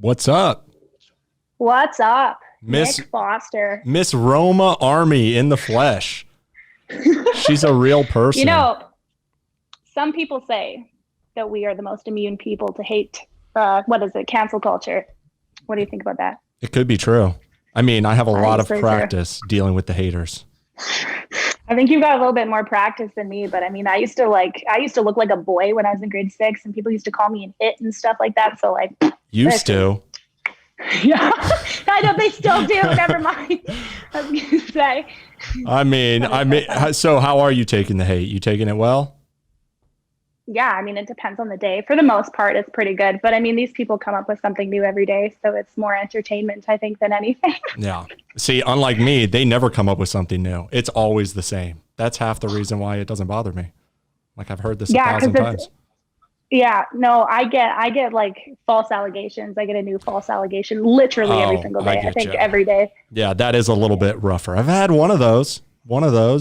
What's up? What's up? Miss Nick Foster. Miss Roma Army in the flesh. She's a real person. You know, some people say that we are the most immune people to hate, cancel culture. What do you think about that? It could be true. I mean, I have a lot of pretty practice dealing with the haters. I think you've got a little bit more practice than me, but I mean, I used to look like a boy when I was in grade 6, and people used to call me an it and stuff like that. So like, Used to. Yeah, I know they still do. Never mind. I was gonna say. I mean, so how are you taking the hate? You taking it well? Yeah, I mean, it depends on the day. For the most part, it's pretty good. But I mean, these people come up with something new every day, so it's more entertainment, I think, than anything. Yeah. See, unlike me, they never come up with something new. It's always the same. That's half the reason why it doesn't bother me. Like I've heard this 1,000 times. Yeah, no, I get like false allegations. I get a new false allegation literally every single day. I think every day. Yeah, that is a little bit rougher. I've had one of those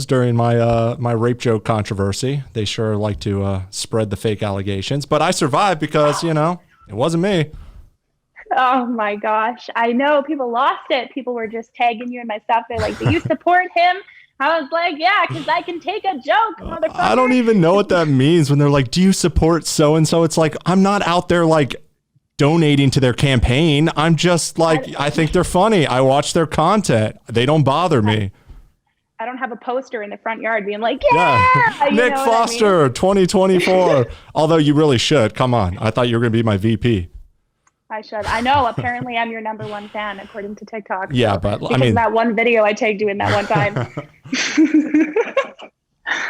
during my my rape joke controversy. They sure like to spread the fake allegations, but I survived because, it wasn't me. Oh my gosh. I know people lost it. People were just tagging you in my stuff. They're like, do you support him? I was like, yeah, because I can take a joke, motherfucker. I don't even know what that means when they're like, do you support so-and-so? It's like, I'm not out there like donating to their campaign. I'm just like, I think they're funny. I watch their content. They don't bother me. I don't have a poster in the front yard being like, yeah. Nick Foster, 2024. Although you really should. Come on. I thought you were going to be my VP. I should. I know. Apparently, I'm your #1 fan, according to TikTok. Yeah, so, but because I mean, that one video I tagged you in that one time.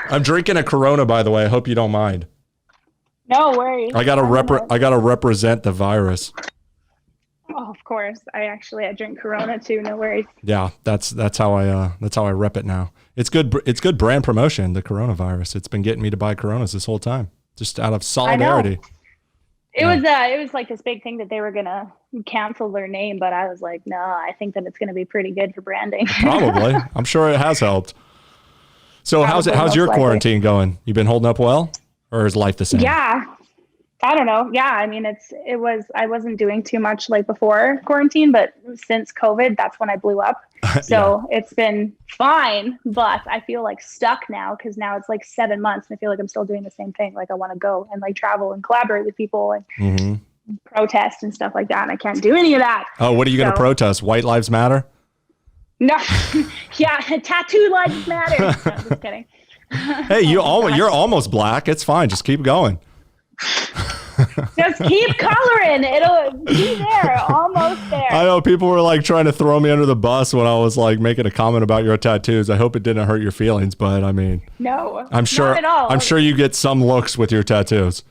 I'm drinking a Corona, by the way. I hope you don't mind. No worries. I gotta represent the virus. Oh, of course. I drink Corona too. No worries. Yeah, that's how I rep it now. It's good brand promotion. The coronavirus. It's been getting me to buy Coronas this whole time, just out of solidarity. It was like this big thing that they were gonna cancel their name, but I was like, no, I think that it's gonna be pretty good for branding. Probably. I'm sure it has helped. So how's your quarantine going? You been holding up well, or is life the same? Yeah. I don't know. Yeah, I mean, I wasn't doing too much like before quarantine, but since COVID, that's when I blew up. So It's been fine, but I feel like stuck now because now it's like 7 months and I feel like I'm still doing the same thing. Like I want to go and like travel and collaborate with people and protest and stuff like that. And I can't do any of that. Oh, what are you going to protest? White Lives Matter? No. Yeah. Tattoo lives matter. No, just kidding. Hey, you're almost black. It's fine. Just keep going. Just keep coloring. It'll be there. Almost there. I know people were like trying to throw me under the bus when I was like making a comment about your tattoos. I hope it didn't hurt your feelings, but I mean, no, I'm sure. Not at all. I'm sure you get some looks with your tattoos.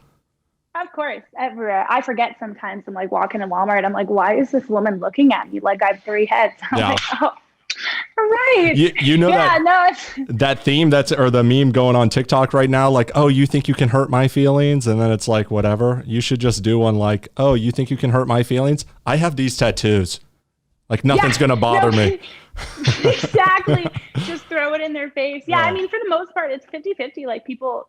Of course. I forget sometimes. I'm like walking in Walmart. I'm like, why is this woman looking at me? Like I have 3 heads. I'm like, oh. Right. You know that theme or the meme going on TikTok right now, like, oh, you think you can hurt my feelings? And then it's like, whatever. You should just do one like, oh, you think you can hurt my feelings? I have these tattoos. Like nothing's going to bother me. Exactly. Just throw it in their face. Yeah. I mean, for the most part, it's 50-50. Like people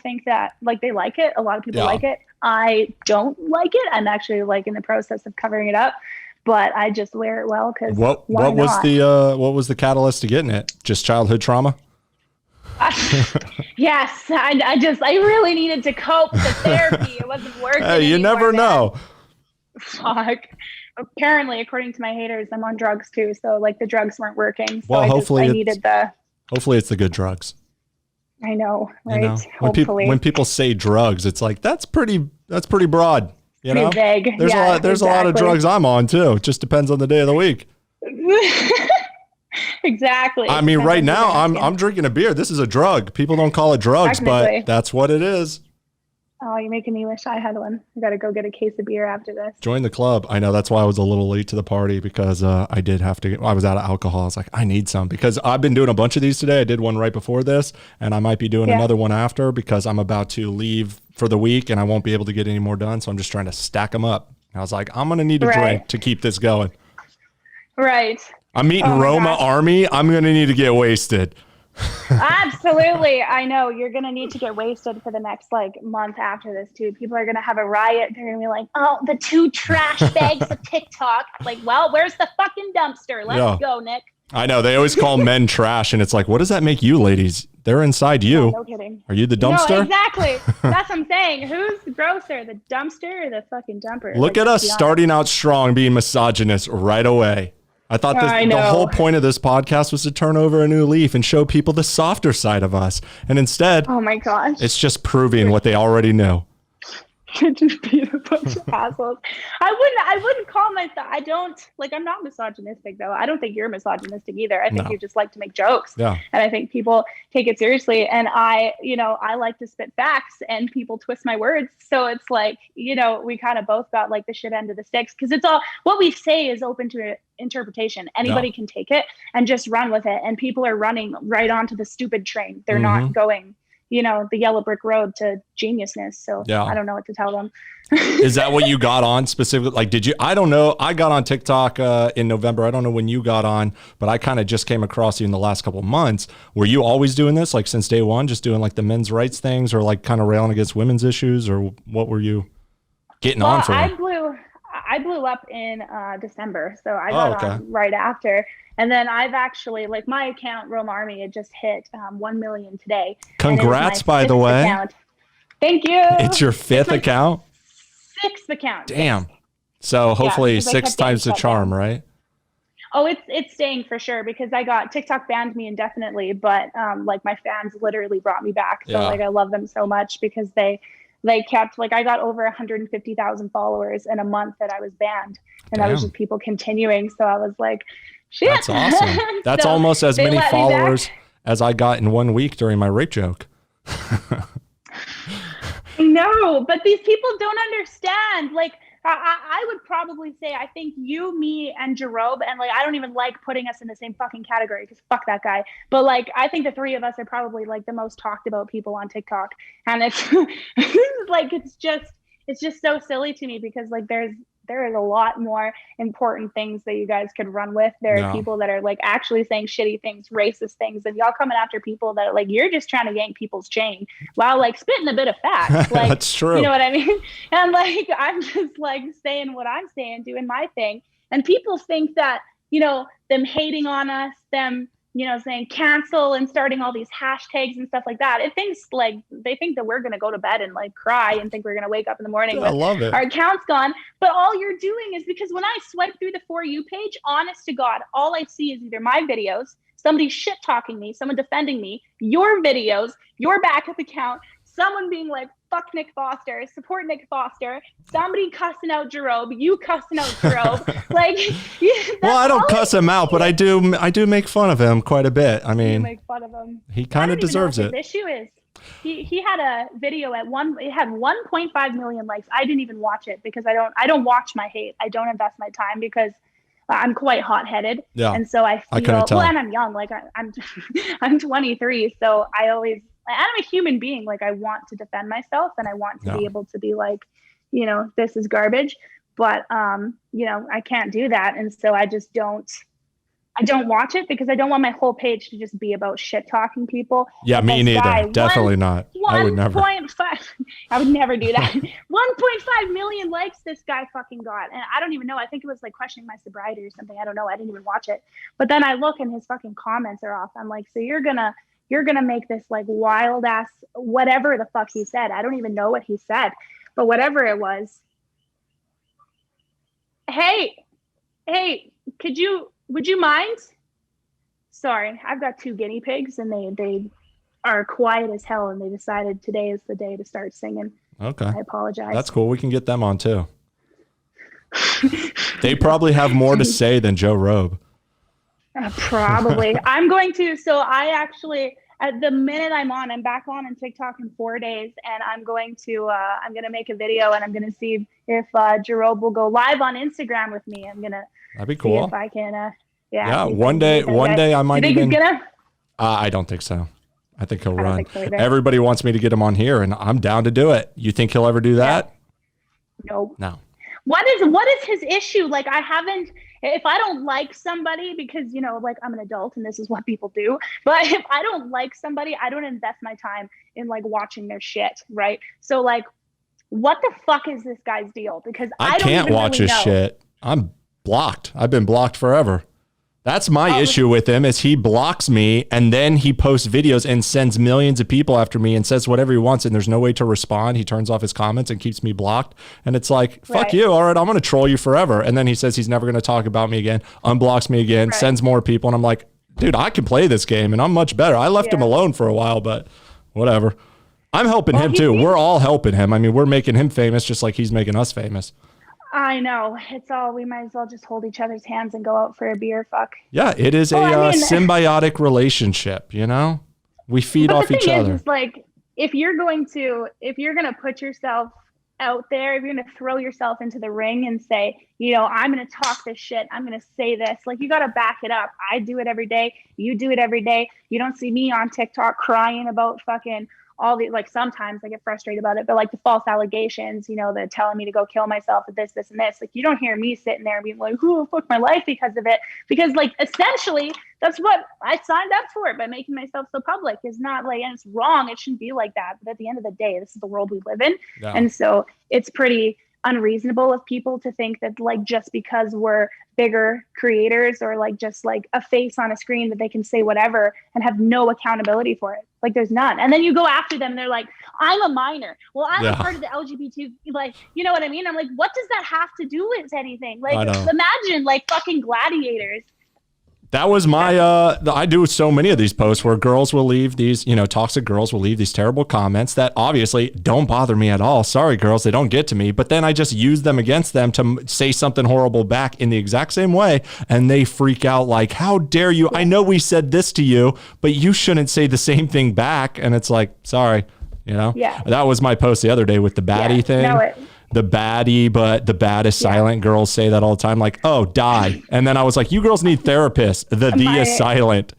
think that like they like it. A lot of people like it. I don't like it. I'm actually like in the process of covering it up. But I just wear it well because what was the catalyst to getting it? Just childhood trauma? Yes, I really needed to cope with therapy. It wasn't working. Hey, you never know. Fuck. Apparently, according to my haters, I'm on drugs too. So like the drugs weren't working. So well, hopefully it's the good drugs. I know, right? You know, hopefully. When people say drugs, it's like that's pretty broad. You know, vague. There's a lot of drugs I'm on too. It just depends on the day of the week. Exactly. I mean, right now I'm drinking a beer. This is a drug. People don't call it drugs, but that's what it is. Oh, you're making me wish I had one. I got to go get a case of beer after this. Join the club. I know that's why I was a little late to the party because I was out of alcohol. I was like, I need some because I've been doing a bunch of these today. I did one right before this and I might be doing another one after because I'm about to leave for the week and I won't be able to get any more done. So I'm just trying to stack them up. I was like, I'm going to need a drink to keep this going. Right. I'm meeting Roma Army. I'm going to need to get wasted. Absolutely. I know you're going to need to get wasted for the next like month after this too. People are going to have a riot. They're going to be like, oh, the 2 trash bags of TikTok. Like, well, where's the fucking dumpster? Let's go, Nick. I know. They always call men trash. And it's like, what does that make you ladies? They're inside you. No kidding. Are you the dumpster? No, exactly. That's what I'm saying. Who's grosser, the dumpster or the fucking dumper? Look at us starting out strong, being misogynist right away. I thought the whole point of this podcast was to turn over a new leaf and show people the softer side of us. And instead, oh my gosh, it's just proving what they already knew. You're just being a bunch of assholes. I wouldn't call myself, I'm not misogynistic though. I don't think you're misogynistic either. I think you just like to make jokes. Yeah. And I think people take it seriously. And I like to spit facts and people twist my words. So it's like, we kind of both got like the shit end of the sticks because it's all, what we say is open to interpretation. Anybody can take it and just run with it. And people are running right onto the stupid train. They're not going the yellow brick road to geniusness. So I don't know what to tell them. Is that what you got on specifically? Like, I don't know. I got on TikTok in November. I don't know when you got on, but I kind of just came across you in the last couple of months. Were you always doing this? Like since day one, just doing like the men's rights things or like kind of railing against women's issues, or what were you getting on for? I blew up in December. So I got on right after. And then I've actually, like my account, Roma Army, it just hit 1 million today. Congrats, by the way. Account. Thank you. It's your 5th account? 6th account. Damn. So hopefully 6 times the charm, right? Oh, it's staying for sure because I got TikTok banned me indefinitely, but like my fans literally brought me back. So like I love them so much because they kept, like, I got over 150,000 followers in a month that I was banned, and that was just people continuing. So I was like, shit. That's awesome. That's almost as many followers as I got in 1 week during my rape joke. No, but these people don't understand. Like, I would probably say, I think you, me, and Jerob, and like, I don't even like putting us in the same fucking category because fuck that guy. But like, I think the 3 of us are probably like the most talked about people on TikTok. And it's like, it's just so silly to me because like, there is a lot more important things that you guys could run with. There are people that are like actually saying shitty things, racist things, and y'all coming after people that are like, you're just trying to yank people's chain while like spitting a bit of facts. Like, that's true. You know what I mean? And like, I'm just like saying what I'm saying, doing my thing. And people think that, them hating on us, them, saying cancel and starting all these hashtags and stuff like that. It thinks like they think that we're going to go to bed and like cry and think we're going to wake up in the morning with our accounts gone. But all you're doing is because when I swipe through the For You page, honest to God, all I see is either my videos, somebody shit talking me, someone defending me, your videos, your backup account, someone being like, fuck Nick Foster, support Nick Foster, somebody cussing out Jerob, you cussing out Jerob. Like, well, I don't cuss him out, but I do make fun of him quite a bit. I mean, you make fun of him. He kind of deserves it. The issue is he had a video it had 1.5 million likes. I didn't even watch it because I don't watch my hate. I don't invest my time because I'm quite hot-headed. Yeah. And so I feel, and I'm young, like I'm 23. So I'm a human being. Like I want to defend myself and I want to be able to be like, this is garbage, but I can't do that. And so I don't watch it because I don't want my whole page to just be about shit talking people. Yeah, me neither. Definitely not. I would never. I would never do that. 1.5 million likes this guy fucking got. And I don't even know. I think it was like questioning my sobriety or something. I don't know. I didn't even watch it. But then I look and his fucking comments are off. I'm like, so you're gonna make this like wild ass whatever the fuck he said. I don't even know what he said, but whatever it was. Hey, would you mind? Sorry, I've got 2 guinea pigs and they are quiet as hell and they decided today is the day to start singing. Okay. I apologize. That's cool. We can get them on too. They probably have more to say than Joe Robe. Probably. I'm going to, so I actually, at the minute I'm back on TikTok in 4 days, and I'm going to make a video and I'm going to see if Jerob will go live on Instagram with me. That'd be cool. See if I can, one day I might even. I don't think so. I think he'll run. So everybody wants me to get him on here and I'm down to do it. You think he'll ever do that? Nope. No. what is his issue? Like, I haven't, if I don't like somebody, because, you know, like, I'm an adult and this is what people do, but if I don't like somebody, I don't invest my time in like watching their shit, right? So like, what the fuck is this guy's deal? Because I I don't can't even watch really his know. shit. I'm blocked. I've been blocked forever. That's my Oh, issue with him is he blocks me and then he posts videos and sends millions of people after me and says whatever he wants and there's no way to respond. He turns off his comments and keeps me blocked. And it's like, fuck right, you. All right, I'm going to troll you forever. And then he says he's never going to talk about me again, unblocks me again, right. sends more people. And I'm like, dude, I can play this game and I'm much better. I left him Yeah. alone for a while, but whatever. I'm helping Well, him he too. seems, We're all helping him. I mean, we're making him famous just like he's making us famous. I know. It's all, we might as well just hold each other's hands and go out for a beer. Fuck. Yeah, it is Well, a I mean, symbiotic relationship, you know? We feed but the off each thing other. is like, if you're going to put yourself out there, if you're going to throw yourself into the ring and say, you know, I'm going to talk this shit, I'm going to say this, like, you got to back it up. I do it every day. You do it every day. You don't see me on TikTok crying about fucking all the, like, sometimes I get frustrated about it, but like the false allegations, you know, the telling me to go kill myself with this, and this. Like, you don't hear me sitting there being like, "Oh, fuck my life" because of it. Because like essentially that's what I signed up for by making myself so public. Is not like, and it's wrong. It shouldn't be like that. But at the end of the day, this is the world we live in. Yeah. And so it's pretty unreasonable of people to think that like just because we're bigger creators or like just like a face on a screen that they can say whatever and have no accountability for it. Like, there's none. And then you go after them and they're like, I'm a minor. Well, I'm a part of the LGBT, like, you know what I mean? I'm like, what does that have to do with anything? Like, imagine like fucking gladiators. That was my, I do so many of these posts where girls will leave these, you know, toxic girls will leave these terrible comments that obviously don't bother me at all. Sorry, girls, they don't get to me. But then I just use them against them to say something horrible back in the exact same way. And they freak out like, how dare you? I know we said this to you, but you shouldn't say the same thing back. And it's like, sorry, you know? Yeah. That was my post the other day with the baddie thing. No, the baddie, but the baddest silent. Girls say that all the time, like, oh, die. And then I was like, you girls need therapists. The D is silent.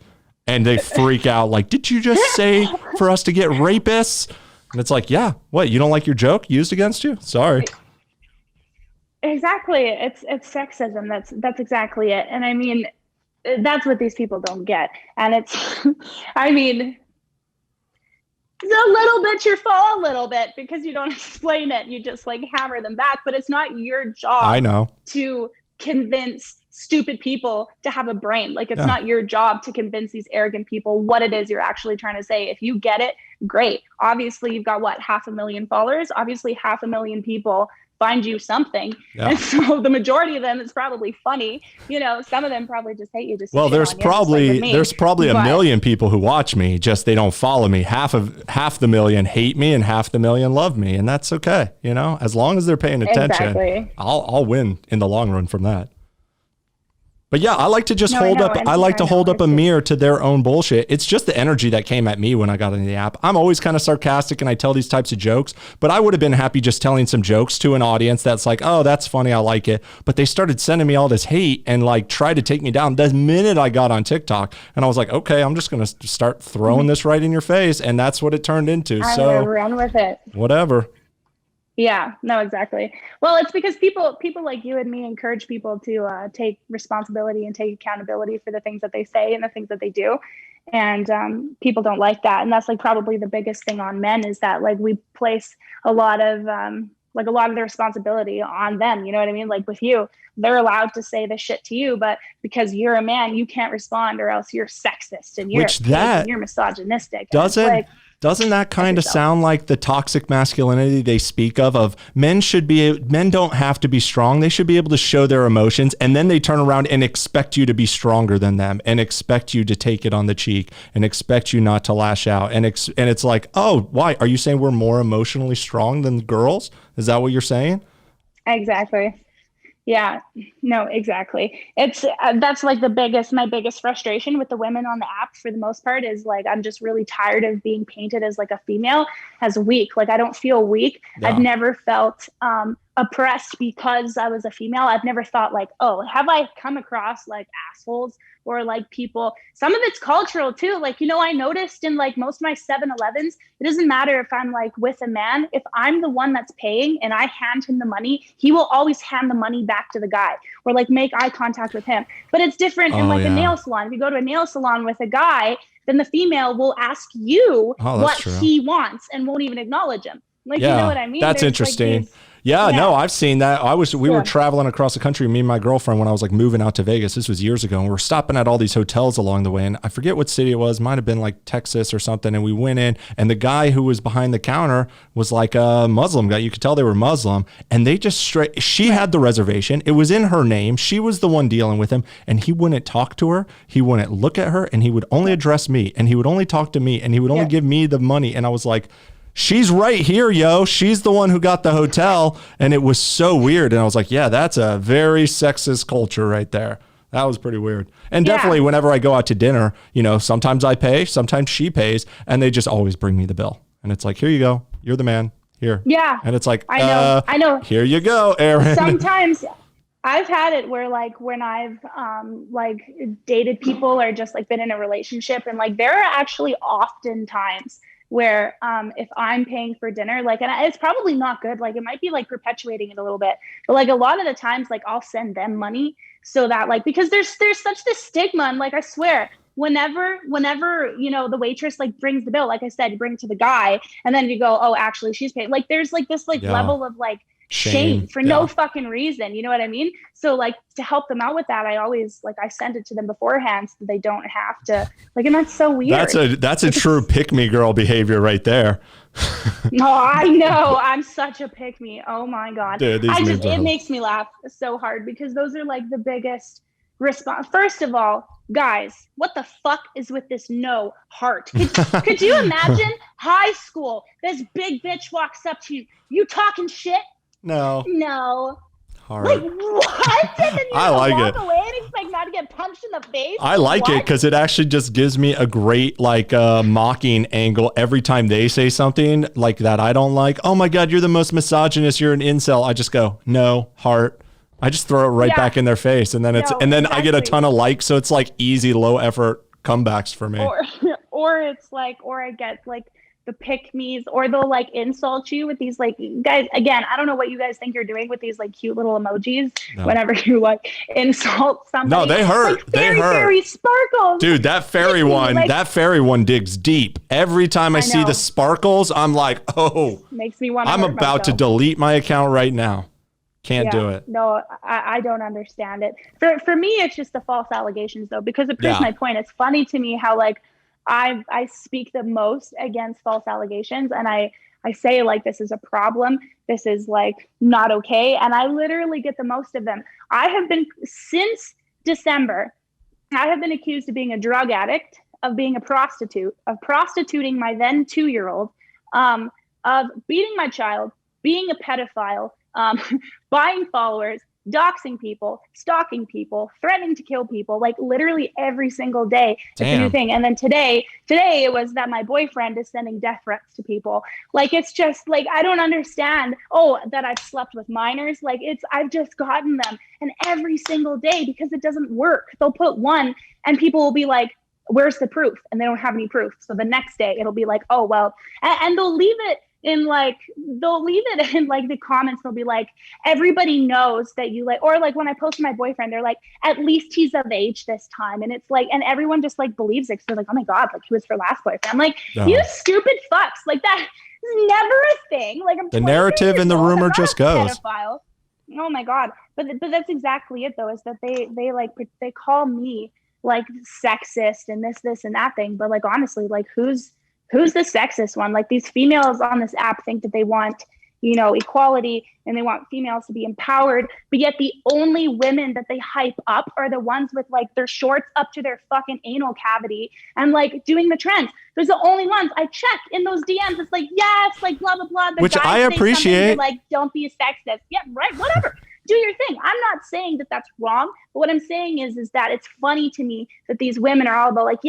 And they freak out like, did you just say for us to get rapists? And it's like, yeah, what? You don't like your joke used against you? Sorry. Exactly. It's sexism. That's exactly it. And I mean, that's what these people don't get. And it's, I mean, it's a little bit your fault, a little bit, because you don't explain it. You just like hammer them back, but it's not your job. I know. To convince stupid people to have a brain. Like, it's not your job to convince these arrogant people what it is you're actually trying to say. If you get it, great. Obviously, you've got what, 500,000 followers? Obviously, 500,000 people find you something. And so the majority of them is probably funny. You know, some of them probably just hate you. Just well, there's probably a million people who watch me, just they don't follow me. Half the million hate me and half the million love me, and that's okay. You know, as long as they're paying attention, I'll win in the long run from that. But yeah, I like to just hold up a mirror to their own bullshit. It's just the energy that came at me when I got into the app. I'm always kind of sarcastic and I tell these types of jokes, but I would have been happy just telling some jokes to an audience that's like, oh, that's funny, I like it. But they started sending me all this hate and like try to take me down the minute I got on TikTok. And I was like, okay, I'm just going to start throwing this right in your face. And that's what it turned into. I'm gonna run with it. Whatever. Yeah, no, exactly. Well, it's because people like you and me encourage people to take responsibility and take accountability for the things that they say and the things that they do. And people don't like that. And that's like probably the biggest thing on men is that like we place a lot of the responsibility on them. You know what I mean? Like with you, they're allowed to say this shit to you, but because you're a man, you can't respond or else you're sexist and you're misogynistic. Doesn't that kind of sound like the toxic masculinity they speak of men don't have to be strong. They should be able to show their emotions. And then they turn around and expect you to be stronger than them and expect you to take it on the cheek and expect you not to lash out. And it's like, oh, why? Are you saying we're more emotionally strong than girls? Is that what you're saying? Exactly. Yeah, no, exactly. It's that's like my biggest frustration with the women on the app for the most part is like, I'm just really tired of being painted as like a female, as weak. Like I don't feel weak. Yeah. I've never felt oppressed because I was a female. I've never thought like, oh, have I come across like assholes or like people? Some of it's cultural too. Like, I noticed in like most of my 7-Elevens, it doesn't matter if I'm like with a man. If I'm the one that's paying and I hand him the money, he will always hand the money back to the guy or like make eye contact with him. But it's different in Oh like a yeah. nail salon. If you go to a nail salon with a guy, then the female will ask you Oh, that's what true. he wants and won't even acknowledge him. Like, you know Yeah, what I mean? that's There's like interesting. these, Yeah, no, yeah, I've seen that. We were yeah, traveling across the country, me and my girlfriend, when I was like moving out to Vegas. This was years ago, and we're stopping at all these hotels along the way. And I forget what city it was, might have been like Texas or something. And we went in, and the guy who was behind the counter was like a Muslim guy. You could tell they were Muslim, and they just she had the reservation. It was in her name. She was the one dealing with him, and he wouldn't talk to her. He wouldn't look at her, and he would only address me, and he would only talk to me, and he would only give me the money. And I was like, she's right here, yo. She's the one who got the hotel. And it was so weird. And I was like, yeah, that's a very sexist culture right there. That was pretty weird. And definitely whenever I go out to dinner, sometimes I pay, sometimes she pays, and they just always bring me the bill. And it's like, here you go. You're the man. Here. yeah. And it's like, I know. Here you go, Aaron. Sometimes I've had it where like when I've like dated people or just like been in a relationship, and like there are actually often times where if I'm paying for dinner, like, and it's probably not good, like it might be like perpetuating it a little bit, but like a lot of the times, like I'll send them money so that like, because there's such this stigma, and like I swear, whenever the waitress like brings the bill, like I said, you bring it to the guy, and then you go, oh, actually she's paying. Like there's like this like level of like shame for no fucking reason. You know what I mean? So like to help them out with that, I always like I send it to them beforehand so they don't have to like, and that's so weird. That's a true pick me girl behavior right there. No, I know. I'm such a pick me. Oh my God. Dude, it makes me laugh so hard because those are like the biggest response. First of all, guys, what the fuck is with this no heart? Could you imagine high school? This big bitch walks up to you, you talking shit? No. Hard. Like what? And then you I like walk it. away and expect not to get punched in the face. I like it because it actually just gives me a great like mocking angle every time they say something like that I don't like. Oh my God, you're the most misogynist. You're an incel. I just go, no, heart. I just throw it right back in their face, and then I get a ton of likes. So it's like easy, low effort comebacks for me. Or it's like, or I get like the pick me's, or they'll like insult you with these like, guys, again, I don't know what you guys think you're doing with these like cute little emojis whenever you like insult somebody. No, they hurt. Like, fairy sparkles. Dude, that fairy one digs deep. Every time I see the sparkles, I'm like, oh, makes me want I'm about to delete my account right now. Can't do it. No, I don't understand it. For me, it's just the false allegations though, because it proves my point. It's funny to me how like I speak the most against false allegations, and I say like this is a problem, this is like not okay, and I literally get the most of them. I have been since December, I have been accused of being a drug addict, of being a prostitute, of prostituting my then 2-year-old, of beating my child, being a pedophile, buying followers, doxing people, stalking people, threatening to kill people, like literally every single day. It's a new thing. And then today it was that my boyfriend is sending death threats to people. Like, it's just like, I don't understand. Oh, that I've slept with minors. Like I've just gotten them. And every single day, because it doesn't work, they'll put one and people will be like, where's the proof? And they don't have any proof. So the next day it'll be like, oh, well, and they'll leave it in the comments. They'll be like, everybody knows that you like, or like when I post my boyfriend, they're like, at least he's of age this time. And it's like, and everyone just like believes it. So they're like, oh my God, like he was her last boyfriend. I'm like, you stupid fucks. Like that is never a thing. Like the narrative and the rumor just goes. Pedophile. Oh my God. But that's exactly it though, is that they call me like sexist and this and that thing. But like, honestly, like who's the sexist one? Like these females on this app think that they want, equality, and they want females to be empowered, but yet the only women that they hype up are the ones with like their shorts up to their fucking anal cavity and like doing the trends. There's the only ones I check in those DMs. It's like, yes, like blah, blah, blah. The which I appreciate. Like, don't be a sexist. Yeah, right. Whatever. Do your thing. I'm not saying that that's wrong, but what I'm saying is that it's funny to me that these women are all about like,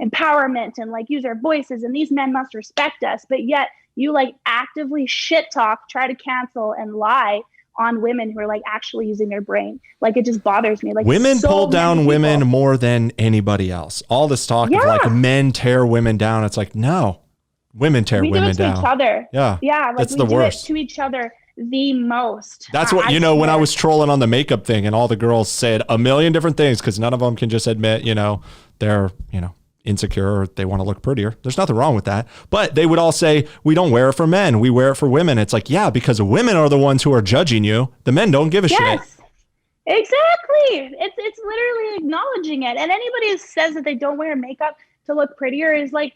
empowerment and like use our voices and these men must respect us. But yet you like actively shit talk, try to cancel and lie on women who are like actually using their brain. Like it just bothers me. Like women so pull down many women people. more than anybody else. All this talk of like men tear women down. It's like, no, women tear We do women it to down. each other. Yeah. Yeah. Like That's we the do worst. it to each other the most. That's what, you know, when I was trolling on the makeup thing and all the girls said a million different things because none of them can just admit, you know, they're, you know, insecure or they want to look prettier. There's nothing wrong with that. But they would all say, we don't wear it for men. We wear it for women. It's like, yeah, because women are the ones who are judging you. The men don't give a shit. Exactly. It's literally acknowledging it. And anybody who says that they don't wear makeup to look prettier is like,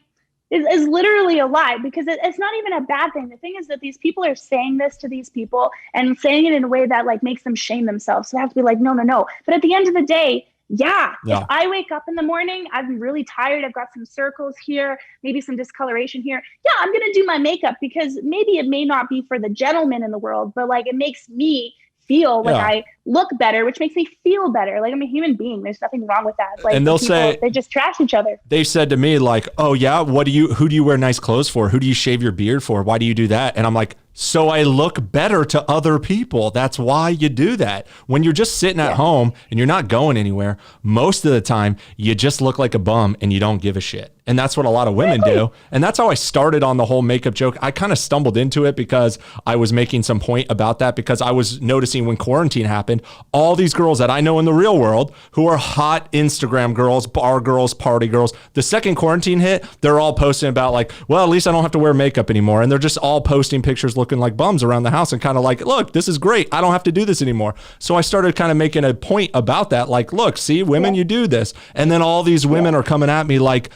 is literally a lie because it's not even a bad thing. The thing is that these people are saying this to these people and saying it in a way that like makes them shame themselves. So they have to be like, no. But at the end of the day, if I wake up in the morning, I'm really tired. I've got some circles here, maybe some discoloration here. Yeah, I'm going to do my makeup because maybe it may not be for the gentleman in the world, but like it makes me feel like I look better, which makes me feel better. Like I'm a human being. There's nothing wrong with that. Like, and they'll say they just trash each other. They said to me like, oh yeah, who do you wear nice clothes for? Who do you shave your beard for? Why do you do that? And I'm like, so I look better to other people. That's why you do that. When you're just sitting at home and you're not going anywhere, most of the time you just look like a bum and you don't give a shit. And that's what a lot of women do. And that's how I started on the whole makeup joke. I kind of stumbled into it because I was making some point about that because I was noticing when quarantine happened, all these girls that I know in the real world who are hot Instagram girls, bar girls, party girls, the second quarantine hit, they're all posting about like, well, at least I don't have to wear makeup anymore. And they're just all posting pictures looking like bums around the house and kind of like, look, this is great. I don't have to do this anymore. So I started kind of making a point about that. Like, look, see, women, you do this. And then all these women are coming at me like,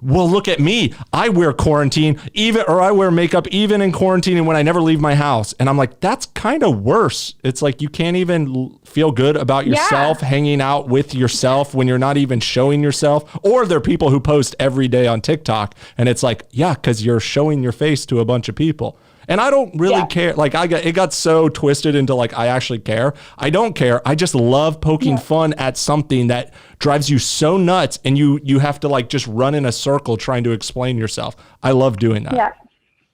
well, look at me. I wear I wear makeup even in quarantine and when I never leave my house. And I'm like, that's kind of worse. It's like you can't even feel good about yourself hanging out with yourself when you're not even showing yourself. Or there are people who post every day on TikTok and it's like, yeah, because you're showing your face to a bunch of people. And I don't really care. Like it got so twisted into like, I actually care. I don't care. I just love poking fun at something that drives you so nuts. And you have to like just run in a circle trying to explain yourself. I love doing that. Yeah.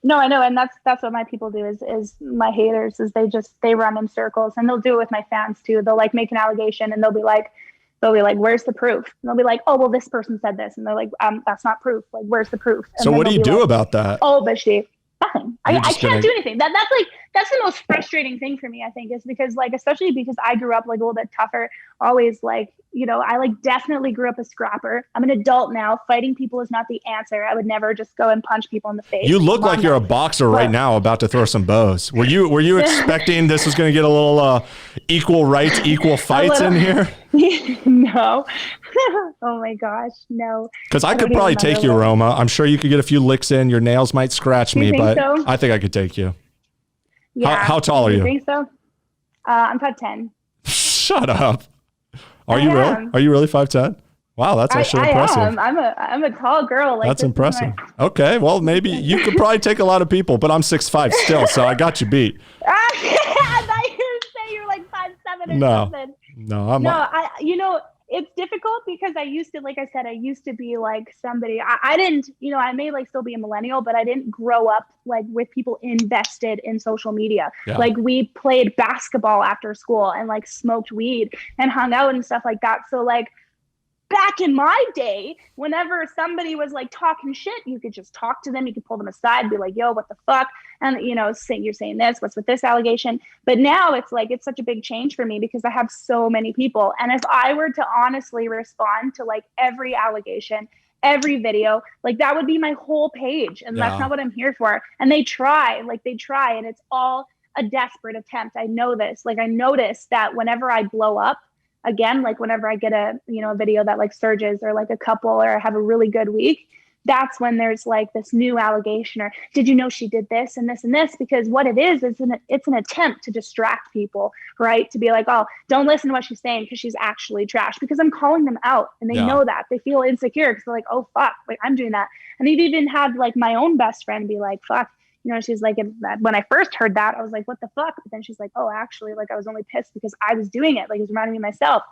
No, I know. And that's what my people do is my haters is they run in circles and they'll do it with my fans too. They'll like make an allegation and they'll be like, where's the proof? And they'll be like, oh, well, this person said this. And they're like, that's not proof. Like, where's the proof? And so what do you do about that? Oh, but nothing. I can't do anything. That's the most frustrating thing for me, I think, is because like, especially because I grew up like a little bit tougher, always like, you know, I like definitely grew up a scrapper. I'm an adult now. Fighting people is not the answer. I would never just go and punch people in the face. You look like you're a boxer right now about to throw some bows. Were you expecting this was going to get a little equal rights, equal fights in here? No. Oh my gosh, no. Because I could probably take you, Roma. I'm sure you could get a few licks in. Your nails might scratch me, but so? I think I could take you. Yeah. How tall are you? You think so? I'm 5'10". Shut up. Are you really? Are you really 5'10"? Wow, that's actually impressive. I'm a tall girl. Like, that's impressive. Okay, well, maybe you could probably take a lot of people, but I'm 6'5" still, so I got you beat. I thought you were saying you're like 5'7" or something. No, it's difficult because I used to be like somebody, I didn't, I may like still be a millennial, but I didn't grow up like with people invested in social media. Yeah. Like we played basketball after school and like smoked weed and hung out and stuff like that. So like back in my day, whenever somebody was like talking shit, you could just talk to them. You could pull them aside and be like, yo, what the fuck? And, you're saying this, what's with this allegation? But now it's like, it's such a big change for me because I have so many people. And if I were to honestly respond to like every allegation, every video, like that would be my whole page. And that's not what I'm here for. And they try, and it's all a desperate attempt. I know this. Like I noticed that whenever I blow up, again, like whenever I get a video that like surges or like a couple or have a really good week, that's when there's like this new allegation or did you know she did this and this and this? Because what it is it's an attempt to distract people, right? To be like, oh, don't listen to what she's saying because she's actually trash because I'm calling them out and they know that. They feel insecure because they're like, oh, fuck, like I'm doing that. And they've even had like my own best friend be like, fuck, she's like, when I first heard that, I was like, what the fuck? But then she's like, oh, actually, like I was only pissed because I was doing it. Like it was reminding me of myself,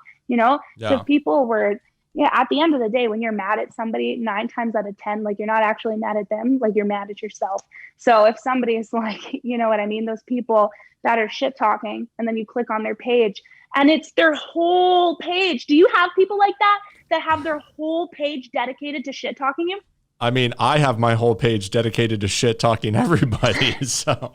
So people were Yeah, at the end of the day, when you're mad at somebody, 9 times out of 10, like you're not actually mad at them, like you're mad at yourself. So if somebody is like, you know what I mean, those people that are shit talking, and then you click on their page and it's their whole page. Do you have people like that have their whole page dedicated to shit talking you? I mean, I have my whole page dedicated to shit talking everybody. So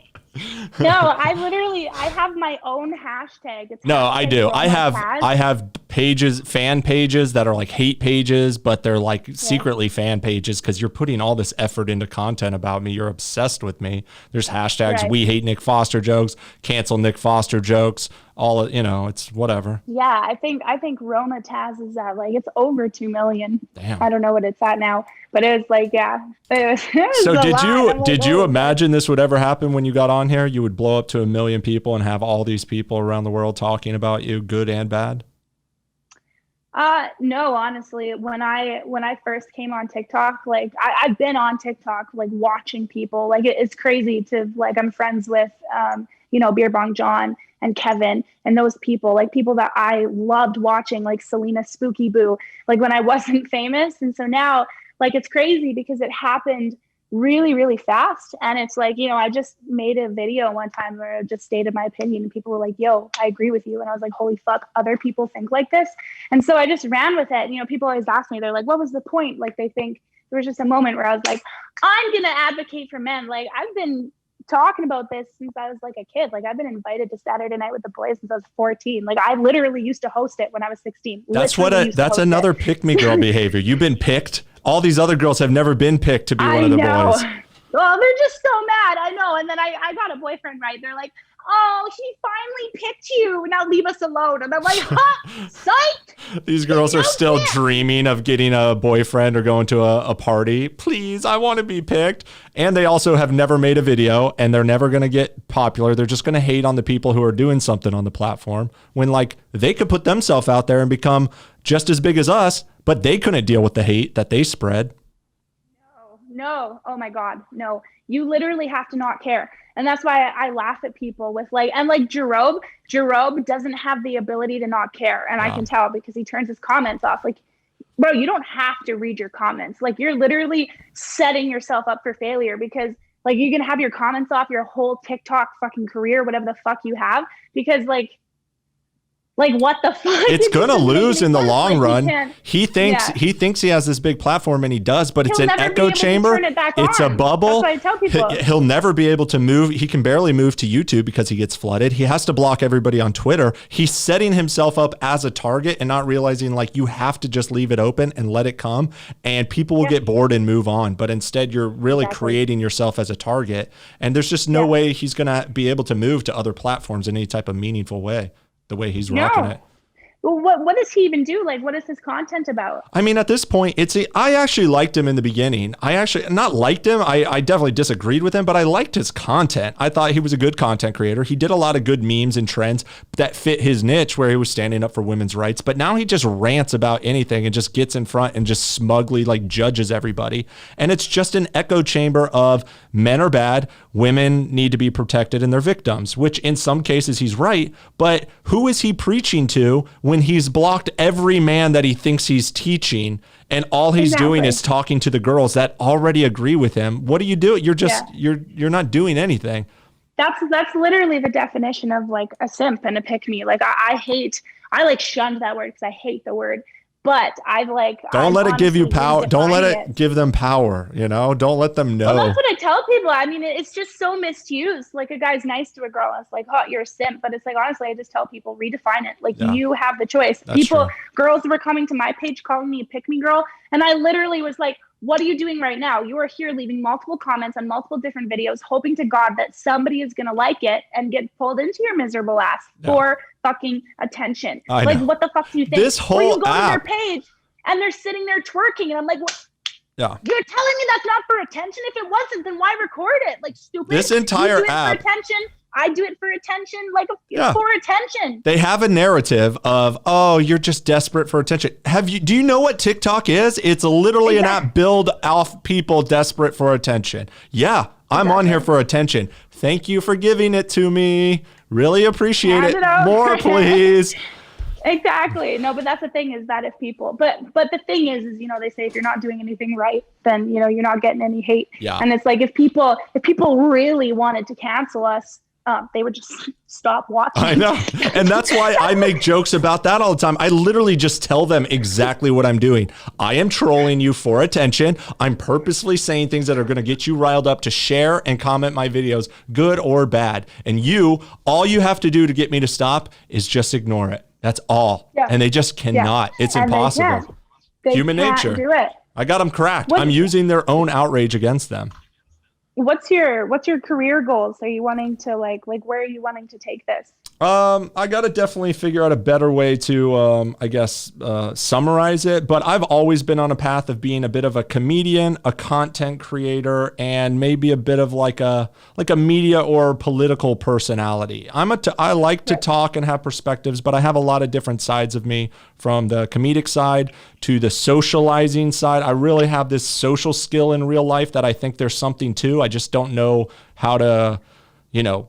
No, I have my own hashtag. It's no, I do. I have pages, fan pages that are like hate pages, but they're like secretly fan pages because you're putting all this effort into content about me. You're obsessed with me. There's hashtags, Right. we hate Nick Foster jokes, cancel Nick Foster jokes, all, it's whatever. Yeah, I think Roma Taz is at like it's over 2 million. Damn. I don't know what it's at now, but it was like, yeah, it was So a did lot. you I'm like, did you oh. imagine this would ever happen when you got on here? You would blow up to 1 million people and have all these people around the world talking about you, good and bad? No, honestly, when I first came on TikTok, like I've been on TikTok, like watching people, like it's crazy to like I'm friends with, Beer Bong John and Kevin and those people, like people that I loved watching, like Selena Spooky Boo, like when I wasn't famous, and so now, like it's crazy because it happened really, really fast. And it's like, I just made a video one time where I just stated my opinion and people were like, yo, I agree with you. And I was like, holy fuck, other people think like this. And so I just ran with it. People always ask me, they're like, what was the point? Like they think there was just a moment where I was like, I'm going to advocate for men. Like I've been talking about this since I was like a kid. Like I've been invited to Saturday Night with the Boys since I was 14. Like I literally used to host it when I was 16. That's another pick me girl behavior. You've been picked. All these other girls have never been picked to be one of the boys. Well, they're just so mad. I know. And then I got a boyfriend, right? They're like, oh, he finally picked you. Now leave us alone. And I'm like, huh? Psych. These girls are still dreaming of getting a boyfriend or going to a party. Please, I want to be picked. And they also have never made a video and they're never going to get popular. They're just going to hate on the people who are doing something on the platform when like they could put themselves out there and become just as big as us, but they couldn't deal with the hate that they spread. No. Oh my God. No, you literally have to not care. And that's why I laugh at people with like, and like Jerob doesn't have the ability to not care. And I can tell because he turns his comments off. Like, bro, you don't have to read your comments. Like you're literally setting yourself up for failure because like you can have your comments off your whole TikTok fucking career, whatever the fuck you have, because like what the fuck? It's gonna lose in the long run. He thinks he has this big platform, and he does, but it's an echo chamber. It's a bubble. That's what I tell people. He'll never be able to move. He can barely move to YouTube because he gets flooded. He has to block everybody on Twitter. He's setting himself up as a target and not realizing like you have to just leave it open and let it come, and people will get bored and move on. But instead, you're really creating yourself as a target, and there's just no way he's gonna be able to move to other platforms in any type of meaningful way. The way he's rocking it. Well, what does he even do? Like, what is his content about? I mean, at this point, I actually liked him in the beginning. I actually not liked him. I definitely disagreed with him, but I liked his content. I thought he was a good content creator. He did a lot of good memes and trends that fit his niche where he was standing up for women's rights. But now he just rants about anything and just gets in front and just smugly like judges everybody. And it's just an echo chamber of men are bad, women need to be protected and they're victims, which in some cases he's right. But who is he preaching to when he's blocked every man that he thinks he's teaching and all he's doing is talking to the girls that already agree with him? What do you do? You're just you're not doing anything. That's literally the definition of like a simp and a pick me. Like I like shunned that word because I hate the word. But don't let it give you power. Don't let it give them power. Don't let them know. Well, that's what I tell people. I mean, it's just so misused. Like a guy's nice to a girl, and it's like, oh, you're a simp. But it's like, honestly, I just tell people redefine it. Like you have the choice. Girls were coming to my page calling me a pick me girl, and I literally was like, what are you doing right now? You are here leaving multiple comments on multiple different videos, hoping to God that somebody is going to like it and get pulled into your miserable ass for fucking attention. What the fuck do you think? This whole you go to their page and they're sitting there twerking and I'm like, what? Yeah. You're telling me that's not for attention? If it wasn't, then why record it? Like, stupid. This entire app. For attention. I do it for attention, for attention. They have a narrative of, oh, you're just desperate for attention. Do you know what TikTok is? It's literally an app built off people desperate for attention. Yeah, I'm on here for attention. Thank you for giving it to me. Really appreciate it. More, please. Exactly. No, but that's the thing is that if people, but the thing is, they say if you're not doing anything right, then, you're not getting any hate. Yeah. And it's like, if people really wanted to cancel us, they would just stop watching. I know. And that's why I make jokes about that all the time. I literally just tell them exactly what I'm doing. I am trolling you for attention. I'm purposely saying things that are going to get you riled up to share and comment my videos, good or bad. And all you have to do to get me to stop is just ignore it. That's all. Yeah. And they just cannot. Yeah. It's impossible. They Human nature. Do it. I got them cracked. I'm using their own outrage against them. What's your career goals? Are you wanting to like where are you wanting to take this? I got to definitely figure out a better way to, summarize it. But I've always been on a path of being a bit of a comedian, a content creator, and maybe a bit of like a media or political personality. I like to talk and have perspectives, but I have a lot of different sides of me, from the comedic side to the socializing side. I really have this social skill in real life that I think there's something to. I just don't know how to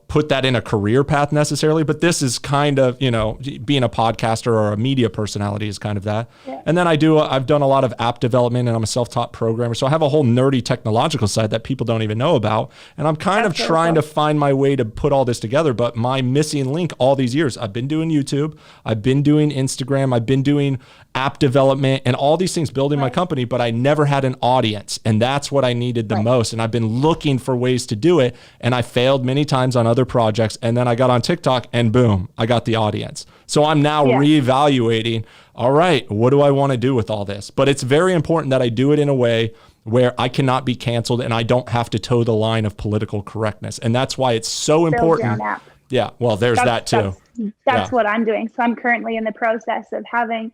put that in a career path necessarily, but this is kind of, being a podcaster or a media personality is kind of that. Yeah. And then I've done a lot of app development, and I'm a self-taught programmer. So I have a whole nerdy technological side that people don't even know about. And I'm kind of trying to find my way to put all this together. But my missing link all these years, I've been doing YouTube, I've been doing Instagram, I've been doing app development and all these things, building my company, but I never had an audience. And that's what I needed the most. And I've been looking for ways to do it. And I failed many times on other projects. And then I got on TikTok and boom, I got the audience. So I'm now reevaluating, all right, what do I want to do with all this? But it's very important that I do it in a way where I cannot be canceled and I don't have to toe the line of political correctness. And that's why it's so important. Yeah, well, there's that too. That's what I'm doing. So I'm currently in the process of having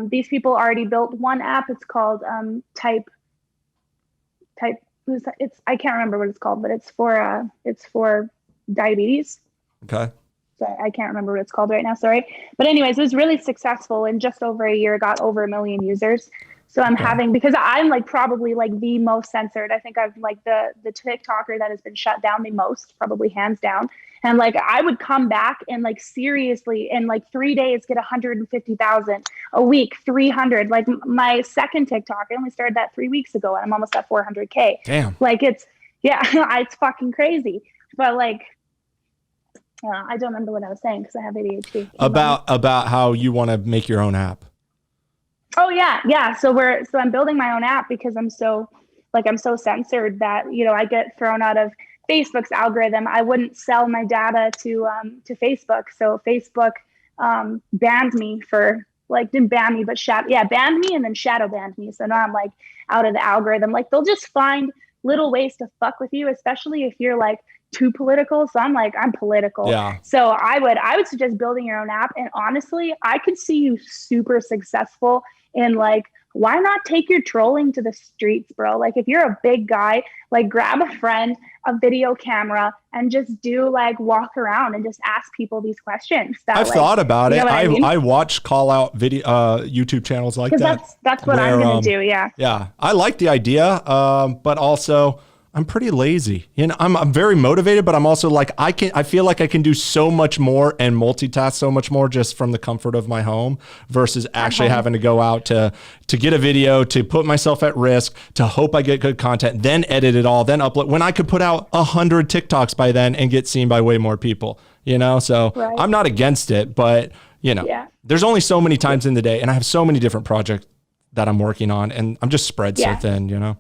these people already built one app. It's called Type. I can't remember what it's called, but it's for diabetes. Okay. So I can't remember what it's called right now. Sorry. But anyways, it was really successful. In just over a year, got over 1 million users. So I'm having, because I'm like probably like the most censored. I think I've like the TikToker that has been shut down the most, probably hands down. And like I would come back and like seriously in like 3 days get 150,000 a week, 300. Like my second TikTok, I only started that 3 weeks ago and I'm almost at 400K. Damn. Like it's fucking crazy. But like I don't remember what I was saying because I have ADHD. About how you want to make your own app. Oh yeah. So I'm building my own app because I'm so censored that, I get thrown out of Facebook's algorithm. I wouldn't sell my data to Facebook. So Facebook banned me for didn't ban me, but banned me and then shadow banned me. So now I'm like out of the algorithm. Like they'll just find little ways to fuck with you, especially if you're like too political. So I'm political. Yeah. So I would suggest building your own app. And honestly, I could see you super successful in why not take your trolling to the streets, bro? Like if you're a big guy, grab a friend, a video camera, and just walk around and just ask people these questions. I've thought about it. I watch call out video YouTube channels like that. That's what I'm gonna do. Yeah. Yeah, I like the idea, but also I'm pretty lazy. I'm very motivated, but I'm also I feel like I can do so much more and multitask so much more just from the comfort of my home versus actually having to go out to get a video, to put myself at risk, to hope I get good content, then edit it all, then upload, when I could put out 100 TikToks by then and get seen by way more people, So I'm not against it, but there's only so many times in the day and I have so many different projects that I'm working on and I'm just spread so thin,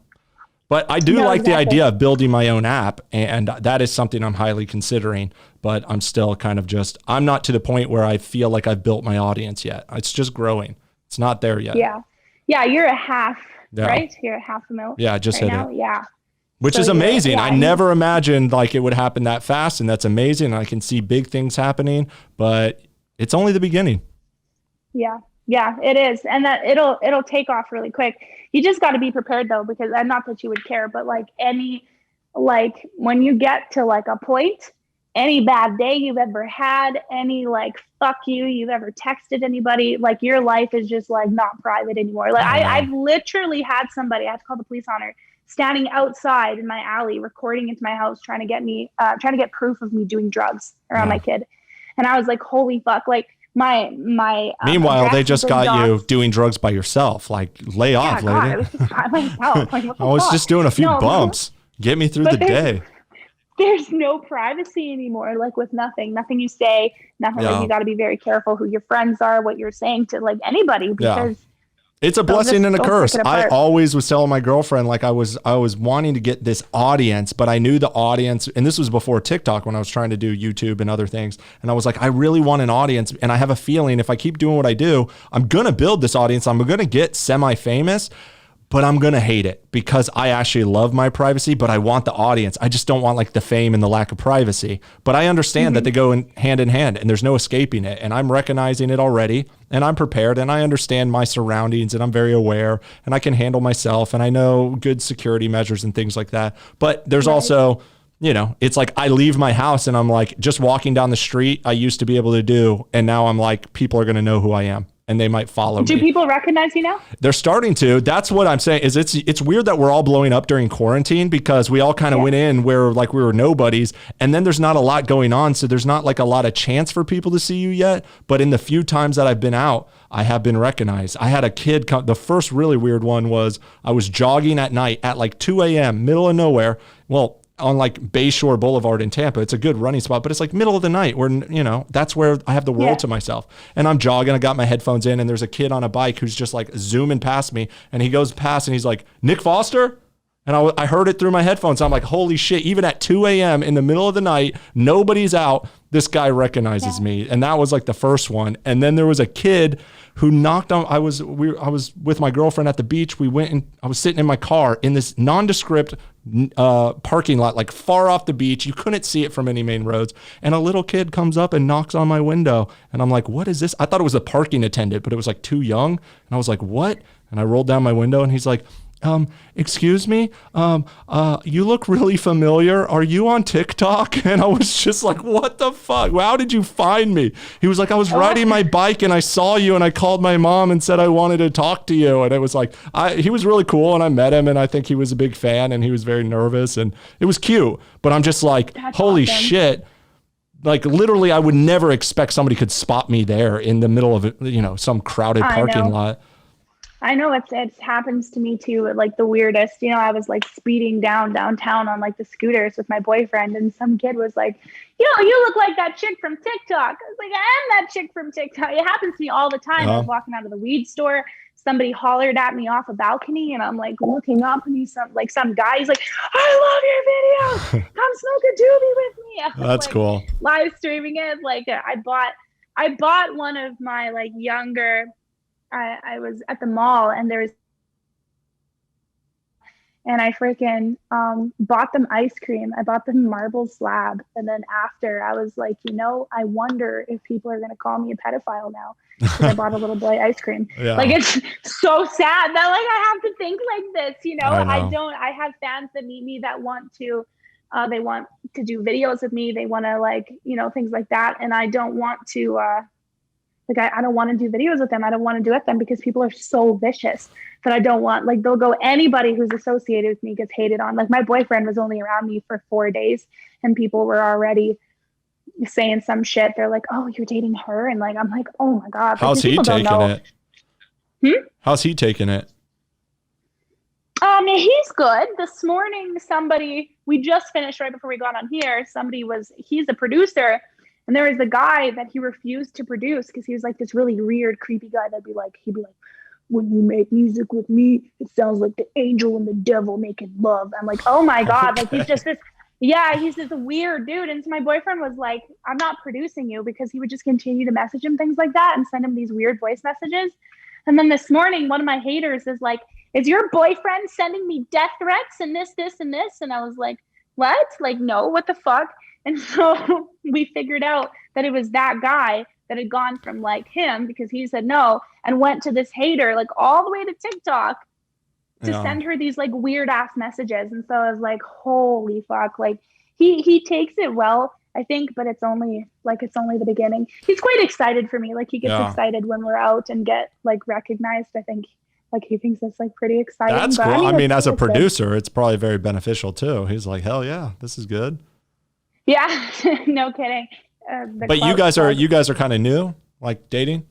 But I do the idea of building my own app, and that is something I'm highly considering, but I'm still kind of I'm not to the point where I feel like I've built my audience yet. It's just growing. It's not there yet. Yeah. Yeah, you're a half, right? You're a 500,000. Yeah, I just hit it. Yeah. Which is amazing. I never imagined it would happen that fast, and that's amazing. I can see big things happening, but it's only the beginning. Yeah. Yeah, it is. And that it'll take off really quick. You just got to be prepared though, because not that you would care, but when you get to a point, any bad day you've ever had, any fuck you've ever texted anybody, your life is just not private anymore. I've literally had somebody, I have to call the police on her, standing outside in my alley, recording into my house, trying to get proof of me doing drugs around my kid. And I was like, holy fuck. my Meanwhile, they address has just been got you doxed. doing drugs by yourself. Like, lay off, God, lady. I was just by myself. Like, what I the was fuck? just doing a few No, bumps. Get me through the but day. there's no privacy anymore. Like with nothing you say, nothing. Like Yeah. you got to be very careful who your friends are, what you're saying to like anybody, Yeah. because It's a blessing and a they'll curse. pick it I apart. always was telling my girlfriend, like I was wanting to get this audience, but I knew the audience, and this was before TikTok when I was trying to do YouTube and other things. And I was like, I really want an audience. And I have a feeling if I keep doing what I do, I'm going to build this audience. I'm going to get semi-famous, but I'm going to hate it because I actually love my privacy, but I want the audience. I just don't want like the fame and the lack of privacy. But I understand that they go in hand, and there's no escaping it. And I'm recognizing it already, and I'm prepared, and I understand my surroundings, and I'm very aware, and I can handle myself, and I know good security measures and things like that. But there's also, you know, it's like I leave my house and I'm like just walking down the street I used to be able to do. And now I'm like, people are going to know who I am. And they might follow me. Do people recognize you now? They're starting to. That's what I'm saying. Is it's weird that we're all blowing up during quarantine because we all kind of went in where like we were nobodies, and then there's not a lot going on, so there's not like a lot of chance for people to see you yet. But in the few times that I've been out, I have been recognized. I had a kid come. The first really weird one was I was jogging at night at like 2 a.m. middle of nowhere. Well, on like Bayshore Boulevard in Tampa. It's a good running spot, but it's like middle of the night where, you know, that's where I have the world to myself. And I'm jogging, I got my headphones in, and there's a kid on a bike who's just like zooming past me, and he goes past and he's like, Nick Foster? And I heard it through my headphones. I'm like, holy shit, even at 2 a.m. in the middle of the night, nobody's out, this guy recognizes me. And that was like the first one. And then there was a kid who knocked on, I was with my girlfriend at the beach. We went and I was sitting in my car in this nondescript parking lot, like far off the beach. You couldn't see it from any main roads. And a little kid comes up and knocks on my window. And I'm like, what is this? I thought it was a parking attendant, but it was like too young. And I was like, what? And I rolled down my window and he's like, excuse me, you look really familiar. Are you on TikTok? And I was just like, what the fuck? How did you find me? He was like, I was riding my bike and I saw you and I called my mom and said I wanted to talk to you. And it was like, he was really cool, and I met him, and I think he was a big fan, and he was very nervous, and it was cute. But I'm just like, That's holy awesome. shit. Like literally, I would never expect somebody could spot me there in the middle of, you know, some crowded parking lot. I know it's happens to me too. Like the weirdest, you know, I was like speeding downtown on like the scooters with my boyfriend, and some kid was like, you look like that chick from TikTok. I was like, I am that chick from TikTok. It happens to me all the time. I was walking out of the weed store. Somebody hollered at me off a balcony, and I'm like looking up, and he's some guy. He's like, I love your videos. Come smoke a doobie with me. That's like, cool. Live streaming it. Like I bought one of my like younger. I was at the mall, and I freaking bought them ice cream. I bought them marble slab. And then after, I was like, I wonder if people are going to call me a pedophile now because I bought a little boy ice cream. Yeah. Like, it's so sad that like I have to think like this, I know. I have fans that meet me that want to, they want to do videos with me. They want to like, things like that. And I don't want to, I don't want to do videos with them. I don't want to do it with them because people are so vicious that I don't want, like, they'll go, anybody who's associated with me gets hated on. Like, my boyfriend was only around me for 4 days, and people were already saying some shit. They're like, oh, you're dating her? And like, I'm like, oh my God. Like, How's he taking it? How's he taking it? He's good. This morning, we just finished right before we got on here. He's a producer. And there was a guy that he refused to produce because he was like this really weird, creepy guy he'd be like, when you make music with me, it sounds like the angel and the devil making love. I'm like, oh my God. Like, he's just this weird dude. And so my boyfriend was like, I'm not producing you, because he would just continue to message him things like that and send him these weird voice messages. And then this morning, one of my haters is like, is your boyfriend sending me death threats and this, and this? And I was like, what? Like, no, what the fuck? And so we figured out that it was that guy that had gone from like him, because he said no, and went to this hater like all the way to TikTok to send her these like weird ass messages. And so I was like, holy fuck. Like he takes it well, I think, but it's only the beginning. He's quite excited for me. Like, he gets excited when we're out and get like recognized. I think like he thinks that's like pretty exciting. That's but, cool. I mean, as a producer, good. it's probably very beneficial too. He's like, hell yeah, this is good. Yeah, no kidding. But you guys are kind of new. Like dating?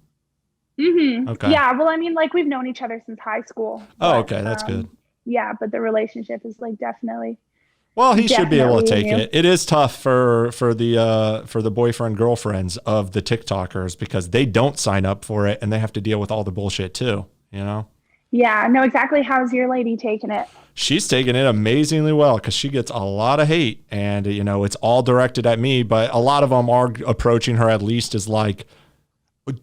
Mm-hmm. Okay. Yeah. Well, I mean, like we've known each other since high school. Oh, But, okay. That's good. yeah, but the relationship is like Well, he should be able to take new. it. It is tough for the boyfriend girlfriends of the TikTokers because they don't sign up for it and they have to deal with all the bullshit too, you know? Yeah, no, exactly. How's your lady taking it? She's taking it amazingly well because she gets a lot of hate and, you know, it's all directed at me, but a lot of them are approaching her at least as like,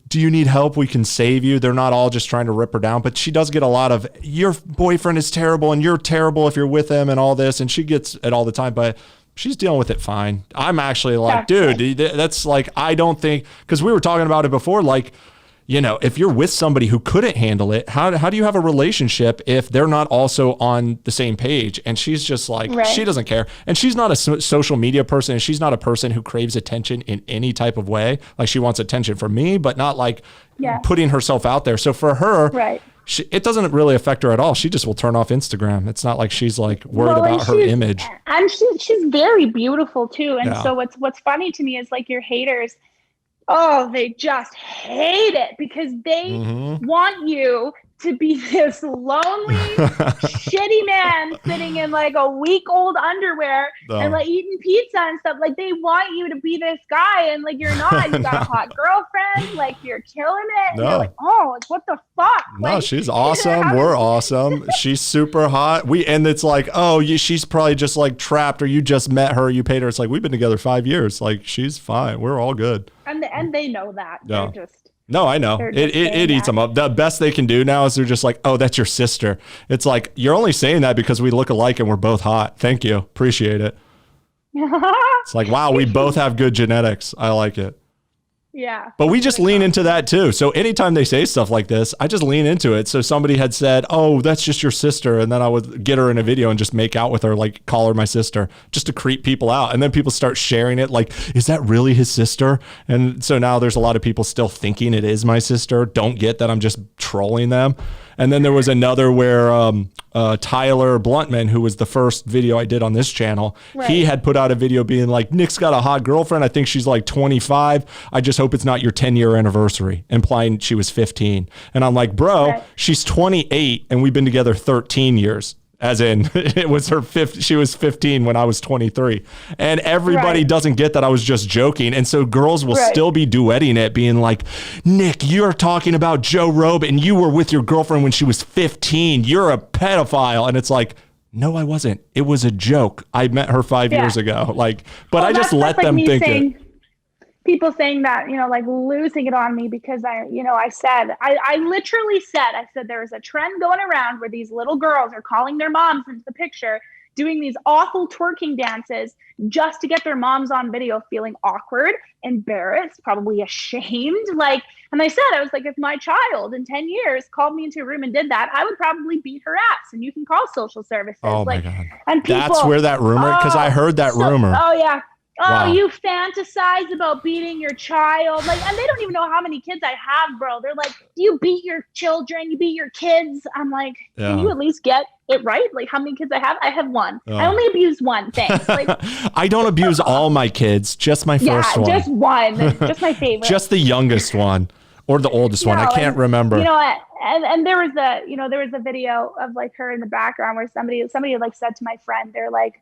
do you need help? We can save you. They're not all just trying to rip her down, but she does get a lot of your boyfriend is terrible and you're terrible if you're with him and all this. And she gets it all the time, but she's dealing with it fine. I'm actually like, dude, that's like, I don't think, because we were talking about it before, like, you know, if you're with somebody who couldn't handle it, how do you have a relationship if they're not also on the same page? And she's just like, she doesn't care. And she's not a social media person. And she's not a person who craves attention in any type of way. Like she wants attention from me, but not like putting herself out there. So for her, it doesn't really affect her at all. She just will turn off Instagram. It's not like she's like worried about her image. And she's very beautiful too. And so what's funny to me is like your haters, they just hate it because they want you to be this lonely, shitty man sitting in like a week-old underwear and like eating pizza and stuff. Like they want you to be this guy and like you're not. You got a hot girlfriend, like you're killing it. And you're like, like what the fuck? No, like, she's awesome. We're awesome. She's super hot. And it's like, she's probably just like trapped or you just met her, you paid her. It's like, we've been together 5 years. Like she's fine. We're all good. And they know that. Yeah. They're just No, I know. It eats them up. The best they can do now is they're just like, oh, that's your sister. It's like, you're only saying that because we look alike and we're both hot. Thank you. Appreciate it. It's like, wow, we both have good genetics. I like it. Yeah. But we just lean into that too. So anytime they say stuff like this, I just lean into it. So somebody had said, oh, that's just your sister. And then I would get her in a video and just make out with her, like call her my sister just to creep people out. And then people start sharing it like, is that really his sister? And so now there's a lot of people still thinking it is my sister. Don't get that I'm just trolling them. And then there was another where Tyler Bluntman, who was the first video I did on this channel, he had put out a video being like, Nick's got a hot girlfriend. I think she's like 25. I just hope it's not your 10-year anniversary, implying she was 15. And I'm like, bro, she's 28 and we've been together 13 years. As in, it was her she was 15 when I was 23. And everybody doesn't get that I was just joking. And so girls will still be duetting it, being like, Nick, you're talking about Joe Rogan and you were with your girlfriend when she was 15. You're a pedophile. And it's like, no, I wasn't. It was a joke. I met her 5 years ago. Like, but I just let them think it. People saying that, you know, like losing it on me because I literally said there is a trend going around where these little girls are calling their moms into the picture, doing these awful twerking dances just to get their moms on video, feeling awkward, embarrassed, probably ashamed. Like, and I was like, if my child in 10 years called me into a room and did that, I would probably beat her ass and you can call social services. Oh like, my God. And people, that's where that rumor, because I heard that rumor. Oh yeah. Oh, wow. You fantasize about beating your child. Like, and they don't even know how many kids I have, bro. They're like, do you beat your children? You beat your kids? I'm like, can you at least get it right? Like, how many kids I have? I have one. I only abuse one. Thanks. Like, I don't abuse all my kids, just my first one. Just one. Just my favorite. Just the youngest one or the oldest one. I can't remember. You know what? And there was a video of like her in the background where somebody like said to my friend, they're like,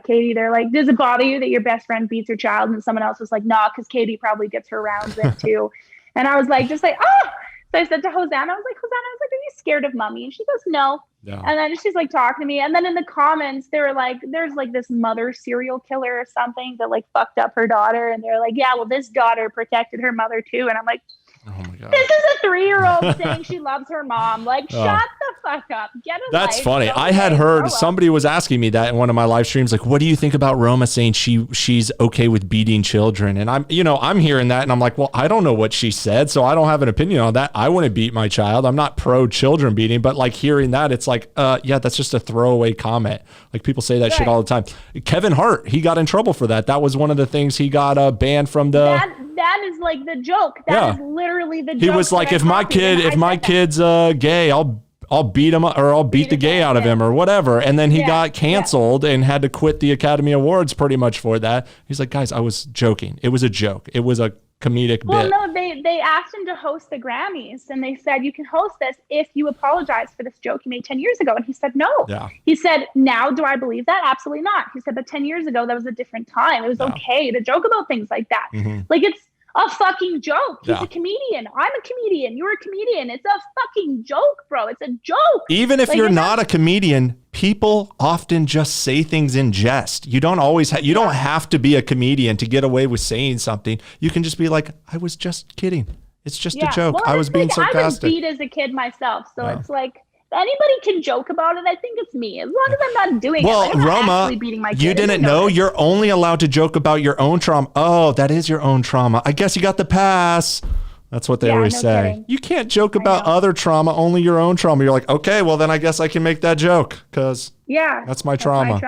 Katie, they're like, does it bother you that your best friend beats her child? And someone else was like, nah, because Katie probably gets her rounds in too. And I was like, so I said to Hosanna, are you scared of mommy? And she goes, no. Yeah. And then she's like talking to me. And then in the comments, they were like, there's like this mother serial killer or something that like fucked up her daughter. And they're like, yeah, well, this daughter protected her mother too. And I'm like, oh my God. This is a 3-year-old saying she loves her mom. Like, shut the fuck up. Get a That's life. funny. I had heard somebody was asking me that in one of my live streams. Like, what do you think about Roma saying she's okay with beating children? And I'm hearing that and I'm like, well, I don't know what she said, so I don't have an opinion on that. I wouldn't beat my child. I'm not pro children beating, but like hearing that, it's like, yeah, that's just a throwaway comment. Like people say that shit all the time. Kevin Hart, he got in trouble for that. That was one of the things he got banned from the. That is like the joke. That is literally the joke. He was like, if my kid's gay, I'll beat him or I'll beat the gay out of him or whatever. And then he got canceled and had to quit the Academy Awards pretty much for that. He's like, guys, I was joking. It was a joke. It was a comedic Well, bit. no, they asked him to host the Grammys, and they said, you can host this if you apologize for this joke you made 10 years ago. And he said, no. Yeah. He said, now do I believe that? Absolutely not. He said, but 10 years ago, that was a different time. It was okay to joke about things like that. Like, it's a fucking joke. He's a comedian. I'm a comedian. You're a comedian. It's a fucking joke, bro. It's a joke. Even if you're not a comedian, people often just say things in jest. You don't always you don't have to be a comedian to get away with saying something. You can just be like, I was just kidding. It's just a joke. Well, I was being sarcastic. I was beat as a kid myself. So it's like, if anybody can joke about it, I think it's me. As long as I'm not doing it. Like, I'm not Roma, beating my kid. You didn't know you're only allowed to joke about your own trauma. Oh, that is your own trauma. I guess you got the pass. That's what they always say. Kidding. You can't joke about other trauma, only your own trauma. You're like, okay, well then I guess I can make that joke because that's my trauma.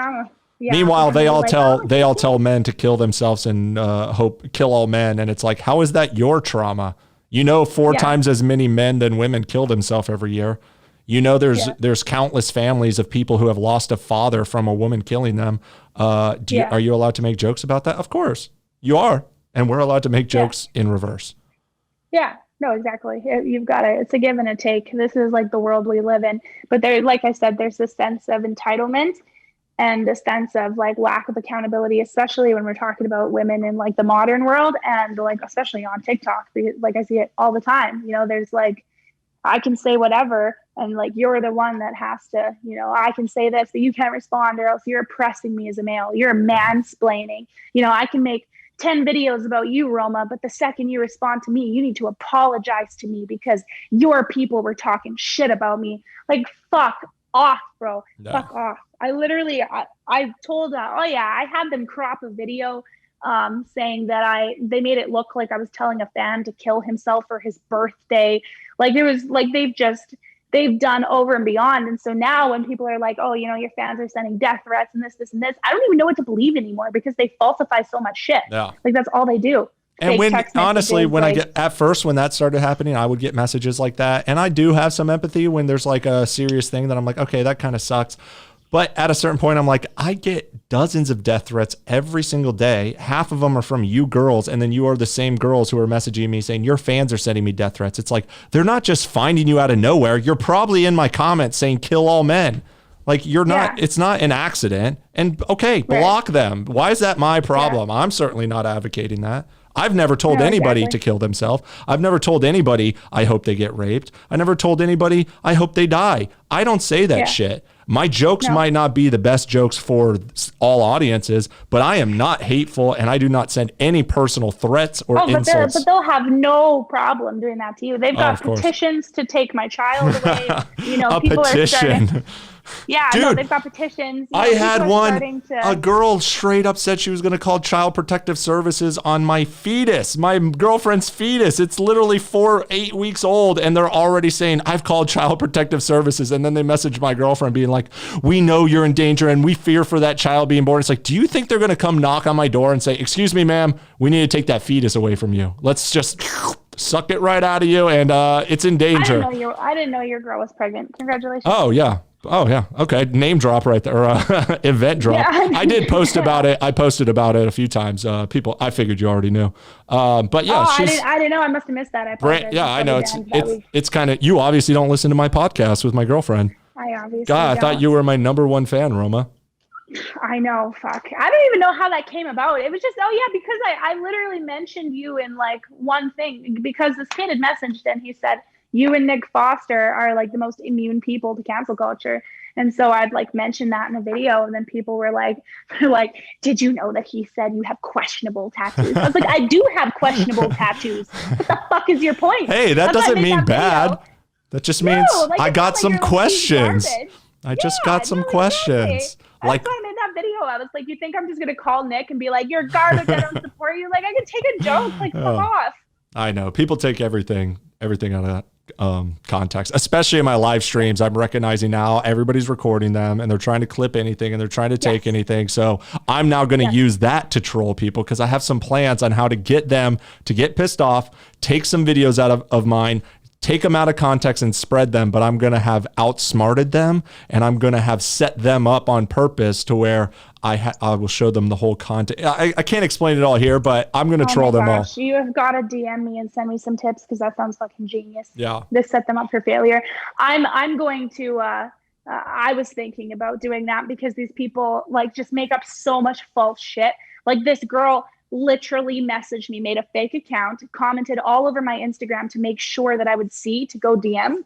Yeah, meanwhile, they all tell men to kill themselves and kill all men, and it's like, how is that your trauma? You know, 4 times as many men than women kill themselves every year. You know, there's countless families of people who have lost a father from a woman killing them. Are you allowed to make jokes about that? Of course you are, and we're allowed to make jokes in reverse. Yeah, no, exactly. You've got it. It's a give and a take. This is like the world we live in. But there, like I said, there's this sense of entitlement and a sense of like lack of accountability, especially when we're talking about women in like the modern world and like especially on TikTok, because like I see it all the time. You know, there's like, I can say whatever, and like you're the one that has to, you know, I can say this, but you can't respond, or else you're oppressing me as a male. You're mansplaining. You know, I can make 10 videos about you, Roma, but the second you respond to me, you need to apologize to me because your people were talking shit about me. Like, fuck off, bro. No. Fuck off. I literally, I told, I had them crop a video saying that they made it look like I was telling a fan to kill himself for his birthday. Like, it was like they've done over and beyond. And so now when people are like, oh, you know, your fans are sending death threats and this, and this, I don't even know what to believe anymore because they falsify so much shit. Yeah. Like, that's all they do. And when honestly, when I get at first, when that started happening, I would get messages like that. And I do have some empathy when there's like a serious thing that I'm like, okay, that kind of sucks. But at a certain point, I'm like, I get dozens of death threats every single day. Half of them are from you girls. And then you are the same girls who are messaging me saying your fans are sending me death threats. It's like, they're not just finding you out of nowhere. You're probably in my comments saying kill all men. Like, you're not, it's not an accident. And okay, block them. Why is that my problem? I'm certainly not advocating that. I've never told anybody to kill themselves. I've never told anybody I hope they get raped. I never told anybody I hope they die. I don't say that shit. My jokes might not be the best jokes for all audiences, but I am not hateful, and I do not send any personal threats or insults. But they'll have no problem doing that to you. They've got petitions to take my child away. You know, people are starting. Yeah, dude, no, they've got petitions. I had one. A girl straight up said she was going to call Child Protective Services on my fetus, my girlfriend's fetus. It's literally 8 weeks old, and they're already saying, I've called Child Protective Services. And then they messaged my girlfriend being like, we know you're in danger, and we fear for that child being born. It's like, do you think they're going to come knock on my door and say, excuse me, ma'am, we need to take that fetus away from you. Let's just suck it right out of you, and it's in danger. I didn't know your girl was pregnant. Congratulations. Oh, yeah. Oh, yeah. Okay. Name drop right there. Event drop. Yeah. I did post about it. I posted about it a few times. I figured you already knew. But yeah. I didn't know. I must have missed that. I know. It's kind of, you obviously don't listen to my podcast with my girlfriend. I obviously God, I thought you were my number one fan, Roma. I know. Fuck. I don't even know how that came about. It was just, because I literally mentioned you in like one thing because this kid had messaged and he said, you and Nick Foster are like the most immune people to cancel culture. And so I'd like mentioned that in a video. And then people were like, did you know that he said you have questionable tattoos? I was like, I do have questionable tattoos. What the fuck is your point? Hey, that doesn't mean bad. That just means I got some questions. I just got some questions. That's why I made that video. I was like, you think I'm just going to call Nick and be like, you're garbage, I don't support you? Like, I can take a joke, like, fuck off. I know. People take everything out of that context, especially in my live streams. I'm recognizing now everybody's recording them and they're trying to clip anything and they're trying to take anything. So I'm now going to use that to troll people because I have some plans on how to get them to get pissed off, take some videos out of mine, take them out of context and spread them, but I'm going to have outsmarted them, and I'm going to have set them up on purpose to where I will show them the whole content. I can't explain it all here, but I'm going to troll them all. You have got to DM me and send me some tips, because that sounds fucking genius. Yeah. To set them up for failure. I'm going to, I was thinking about doing that, because these people like just make up so much false shit. Like this girl literally messaged me, made a fake account, commented all over my Instagram to make sure that I would see to go DM.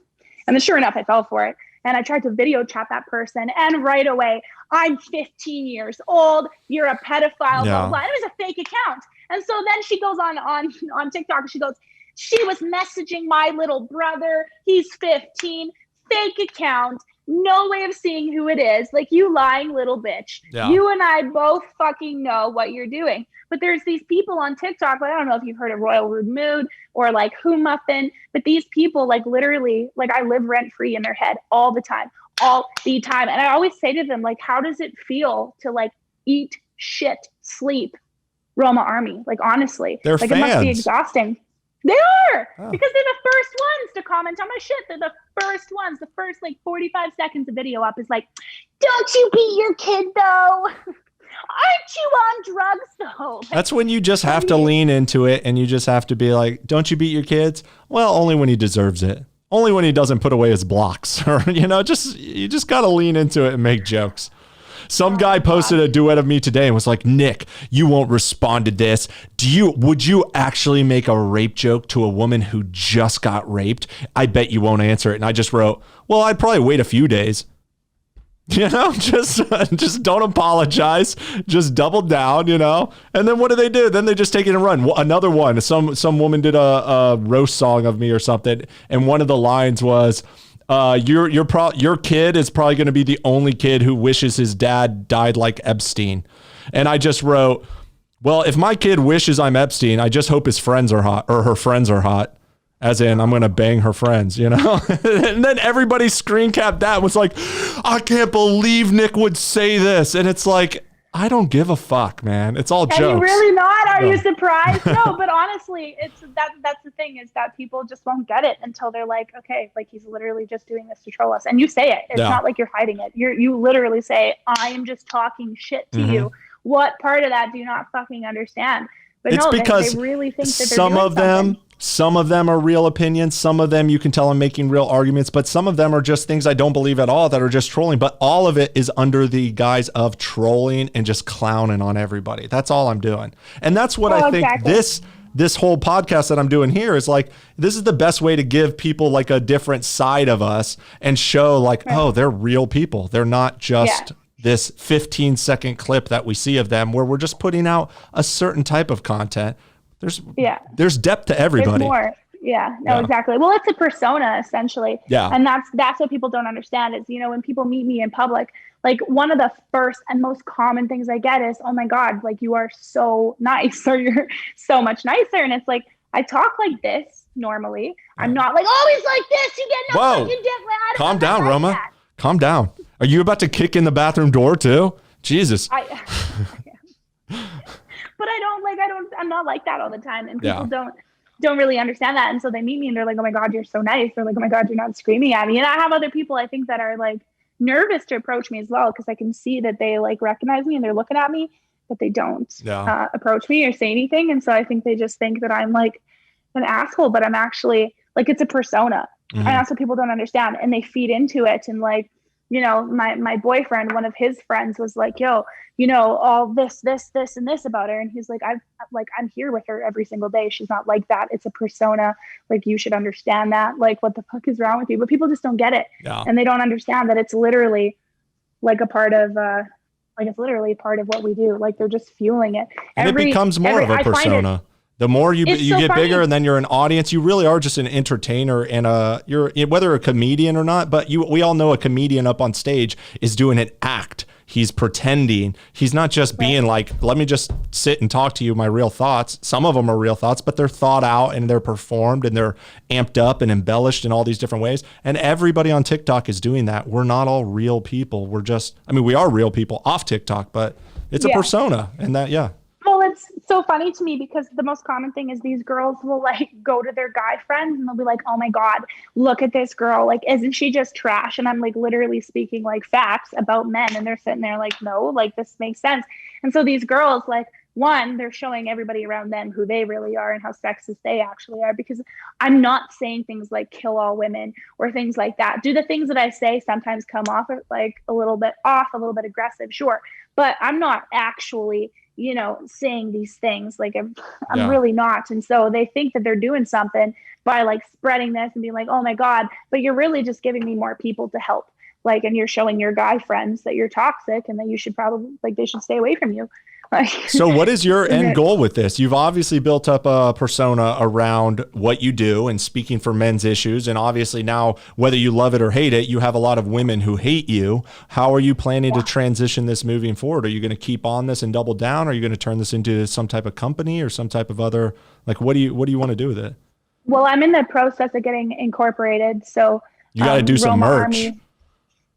And then sure enough, I fell for it. And I tried to video chat that person. And right away, I'm 15 years old. You're a pedophile. Yeah. Blah, blah. It was a fake account. And so then she goes on TikTok and she goes, she was messaging my little brother. He's 15. Fake account. No way of seeing who it is. Like, you lying little bitch. Yeah. You and I both fucking know what you're doing. But there's these people on TikTok, like, I don't know if you've heard of Royal Rude Mood or like Who Muffin, but these people like literally, like, I live rent free in their head all the time. And I always say to them, like, how does it feel to like eat shit, sleep, Roma Army? Like, honestly, they're like fans. It must be exhausting. They are, because they're the first ones to comment on my shit. They're the first ones. The first like 45 seconds of video up is like, don't you beat your kid though? Aren't you on drugs though? That's when you just have to lean into it, and you just have to be like, don't you beat your kids? Well, only when he deserves it. Only when he doesn't put away his blocks, or, you just got to lean into it and make jokes. Some guy posted a duet of me today and was like, Nick, you won't respond to this. Would you actually make a rape joke to a woman who just got raped? I bet you won't answer it. And I just wrote, well, I'd probably wait a few days. Just don't apologize. Just double down, And then what do? Then they just take it and run. Another one, some woman did a roast song of me or something. And one of the lines was, your kid is probably going to be the only kid who wishes his dad died like Epstein. And I just wrote, well, if my kid wishes I'm Epstein, I just hope his friends are hot, or her friends are hot. As in, I'm going to bang her friends, And then everybody screen capped that and was like, I can't believe Nick would say this. And it's like, I don't give a fuck, man. It's all jokes. Are you really not? Are you surprised? No, but honestly, that's the thing, is that people just won't get it until they're like, okay, like, he's literally just doing this to troll us. And you say it. It's not like you're hiding it. You literally say, I am just talking shit to you. What part of that do you not fucking understand? But it's because they really think that some of them are real opinions. Some of them you can tell I'm making real arguments, but some of them are just things I don't believe at all that are just trolling. But all of it is under the guise of trolling and just clowning on everybody. That's all I'm doing. And that's what I think this whole podcast that I'm doing here is like, this is the best way to give people like a different side of us and show like, oh, they're real people. They're not just this 15-second clip that we see of them where we're just putting out a certain type of content. There's depth to everybody. There's more. Yeah, no, exactly. Well, it's a persona essentially. Yeah. And that's what people don't understand is, when people meet me in public, like, one of the first and most common things I get is, oh my God, like, you are so nice, or you're so much nicer. And it's like, I talk like this normally. I'm not like always like this. You get no fucking dick. Calm down, Roma. Calm down. Are you about to kick in the bathroom door too? Jesus. But I'm not like that all the time. And people don't really understand that. And so they meet me and they're like, oh my God, you're so nice. They're like, oh my God, you're not screaming at me. And I have other people, I think, that are like nervous to approach me as well, because I can see that they like recognize me and they're looking at me, but they don't approach me or say anything. And so I think they just think that I'm like an asshole, but I'm actually like, it's a persona. And that's what people don't understand. And they feed into it. And like, my boyfriend, one of his friends was like, yo, all this, and this about her. And he's like, I'm here with her every single day. She's not like that. It's a persona. Like, you should understand that. Like, what the fuck is wrong with you? But people just don't get it. Yeah. And they don't understand that it's literally like a part of, it's literally part of what we do. Like, they're just fueling it. And it becomes more of a persona. The more you get bigger, and then you're an audience, you really are just an entertainer, and you're whether a comedian or not. But we all know a comedian up on stage is doing an act. He's pretending. He's not just being like, let me just sit and talk to you my real thoughts. Some of them are real thoughts, but they're thought out and they're performed and they're amped up and embellished in all these different ways. And everybody on TikTok is doing that. We're not all real people. We are real people off TikTok, but it's a persona, and that, Well, so funny to me because the most common thing is these girls will like go to their guy friends and they'll be like, oh my God, look at this girl. Like, isn't she just trash? And I'm like literally speaking like facts about men. And they're sitting there like, no, like this makes sense. And so these girls, like, one, they're showing everybody around them who they really are and how sexist they actually are, because I'm not saying things like kill all women or things like that. Do the things that I say sometimes come off like a little bit off, a little bit aggressive? Sure. But I'm not actually, saying these things. Like I'm really not. And so they think that they're doing something by like spreading this and being like, oh my God, but you're really just giving me more people to help. Like, and you're showing your guy friends that you're toxic and that you should probably like, they should stay away from you. So what is your end goal with this? You've obviously built up a persona around what you do and speaking for men's issues. And obviously now, whether you love it or hate it, you have a lot of women who hate you. How are you planning to transition this moving forward? Are you going to keep on this and double down? Are you going to turn this into some type of company or some type of other, like, what do you want to do with it? Well, I'm in the process of getting incorporated. So you got to do some Roma merch. Army.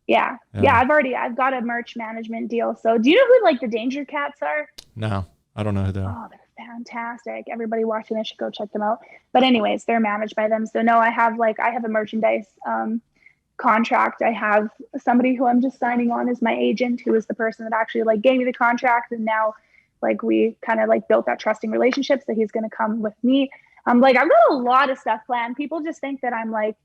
Yeah. I've got a merch management deal. So do you know who like the Danger Cats are? No, I don't know who they are. Oh, they're fantastic. Everybody watching this should go check them out. But anyways, they're managed by them. So no, I have a merchandise contract. I have somebody who I'm just signing on as my agent, who is the person that actually like gave me the contract. And now like we kind of like built that trusting relationship. So he's going to come with me. I've got a lot of stuff planned. People just think that I'm like,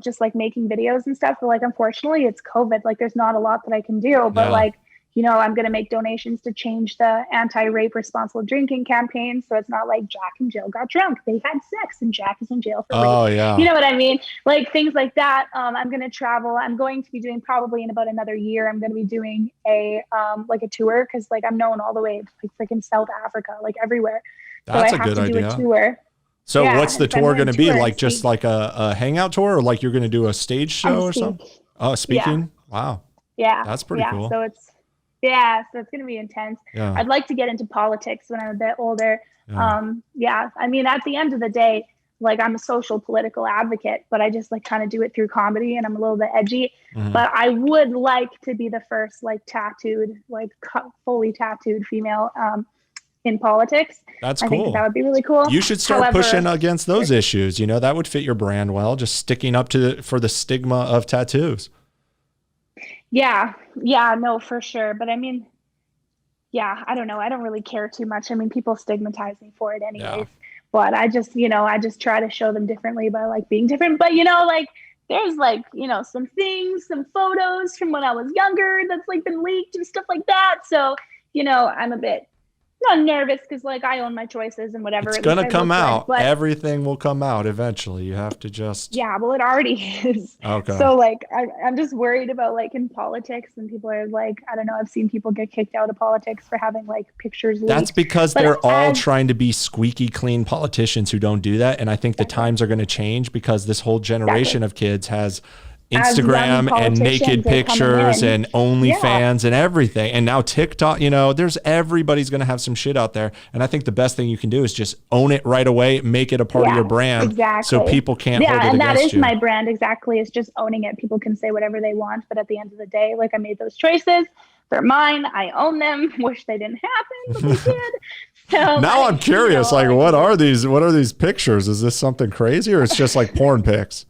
just like making videos and stuff. But like, unfortunately it's COVID. Like there's not a lot that I can do, but I'm going to make donations to change the anti-rape responsible drinking campaign. So it's not like Jack and Jill got drunk. They had sex and Jack is in jail for rape. Oh yeah. You know what I mean? Like things like that. I'm going to travel. I'm going to be doing probably in about another year. I'm going to be doing a tour. Cause like I'm known all the way to like freaking South Africa, like everywhere. That's so I have to idea. Do a tour. So what's the tour going to be? Like just like a hangout tour, or like you're going to do a stage show or something? Oh, speaking. Yeah. Wow. Yeah. That's pretty cool. So it's going to be intense. Yeah. I'd like to get into politics when I'm a bit older. Yeah. I mean, at the end of the day, like I'm a social political advocate, but I just like kind of do it through comedy and I'm a little bit edgy, but I would like to be the first like tattooed, like fully tattooed female, in politics. That's cool. I think that would be really cool. You should start pushing against those issues. That would fit your brand well, just sticking up for the stigma of tattoos. Yeah, no, for sure. But I mean, I don't know. I don't really care too much. I mean, people stigmatize me for it anyways, but I just try to show them differently by like being different. But like there's like, some things, some photos from when I was younger that's like been leaked and stuff like that. So, I'm a bit not nervous because like I own my choices and whatever. It's gonna come out. Like, everything will come out eventually. You have to just. Yeah, well, it already is. Okay. So like, I'm just worried about like in politics, and people are like, I don't know. I've seen people get kicked out of politics for having like pictures leaked. That's because they're all trying to be squeaky clean politicians who don't do that. And I think the times are going to change because this whole generation of kids has Instagram and naked pictures and OnlyFans and everything. And now TikTok, everybody's going to have some shit out there. And I think the best thing you can do is just own it right away, make it a part of your brand. Exactly. So people can't hold it against you. Yeah, and that is my brand. Exactly. It's just owning it. People can say whatever they want. But at the end of the day, like I made those choices. They're mine. I own them. Wish they didn't happen, but they did. So now I'm curious, like what are these pictures? Is this something crazy or it's just like porn pics?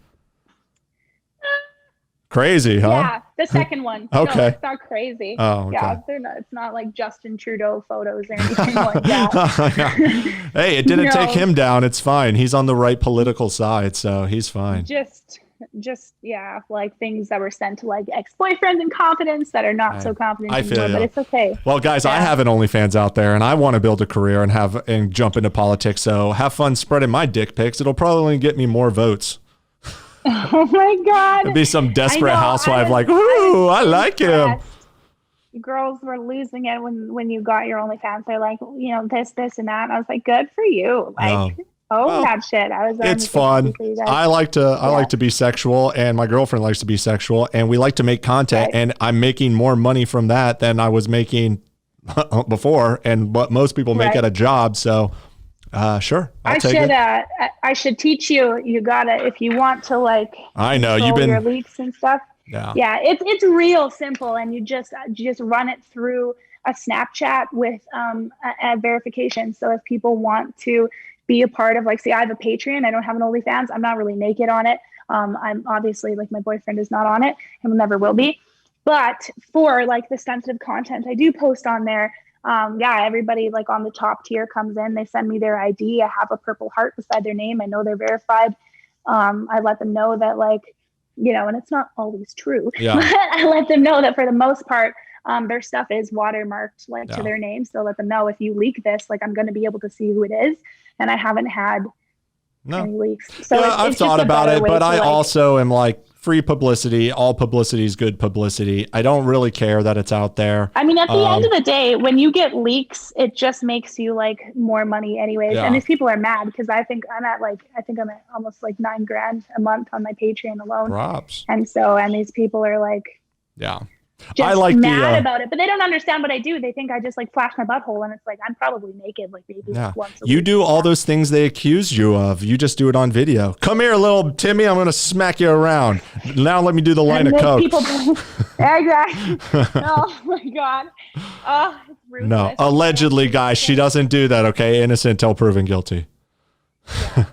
Crazy, huh? Yeah, the second one. Okay. No, it's not crazy. Oh, okay. Yeah, they're not. It's not like Justin Trudeau photos or anything like that. Hey, it didn't take him down. It's fine. He's on the right political side, so he's fine. Just like things that were sent to like ex-boyfriends in confidence that are not so confident anymore, but it's okay. Well, guys, I have an OnlyFans out there, and I want to build a career and jump into politics. So have fun spreading my dick pics. It'll probably get me more votes. Oh my God. It'd be some desperate housewife like, ooh, I like him. Girls were losing it when you got your OnlyFans. They're like, this and that. And I was like, good for you. Like, that shit. It's fun. I like to be sexual, and my girlfriend likes to be sexual, and we like to make content, and I'm making more money from that than I was making before, and what most people make at a job. So sure. I should teach you. You gotta, if you want to like, I know your leaks and stuff. Yeah. Yeah. It's real simple. And you just run it through a Snapchat with a verification. So if people want to be a part of, like, say I have a Patreon, I don't have an OnlyFans, I'm not really naked on it. I'm obviously, like, my boyfriend is not on it and never will be. But for like the sensitive content I do post on there, everybody like on the top tier comes in, they send me their ID. I have a purple heart beside their name. I know they're verified. I let them know that, like, and it's not always true, but I let them know that for the most part, their stuff is watermarked to their name. So let them know, if you leak this, like, I'm going to be able to see who it is. And I haven't had any leaks. So I've thought about it, but I also am like, free publicity, all publicity is good publicity. I don't really care that it's out there. I mean, at the end of the day, when you get leaks, it just makes you like more money anyways. And these people are mad because I think I'm at almost like $9,000 a month on my Patreon alone. Props. And these people are like, just I like mad about it, but they don't understand what I do. They think I just like flash my butthole, and it's like, I'm probably naked, like maybe once a week. You do all those things they accused you of. You just do it on video. Come here, little Timmy. I'm going to smack you around. Now let me do the line of coke. Exactly. Oh my God. Oh, it's ruthless. No, allegedly, guys, she doesn't do that. Okay, innocent till proven guilty.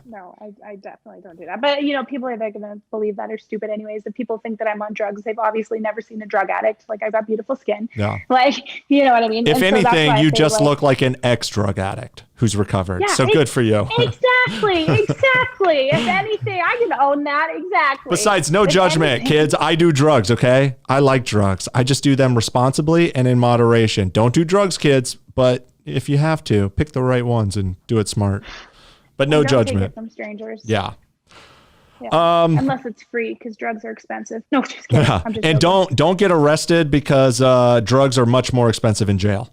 No, I definitely don't do that. But people are going to believe that are stupid anyways. If people think that I'm on drugs, they've obviously never seen a drug addict. Like, I've got beautiful skin. Yeah. Like, you know what I mean? If anything, you just look like an ex-drug addict who's recovered. So good for you. Exactly. If anything, I can own that. Exactly. Besides, no judgment, kids. I do drugs, okay? I like drugs. I just do them responsibly and in moderation. Don't do drugs, kids. But if you have to, pick the right ones and do it smart. But no judgment. Take it from strangers. Yeah. Unless it's free, because drugs are expensive. No, just kidding. Yeah. I'm just and don't get arrested, because drugs are much more expensive in jail.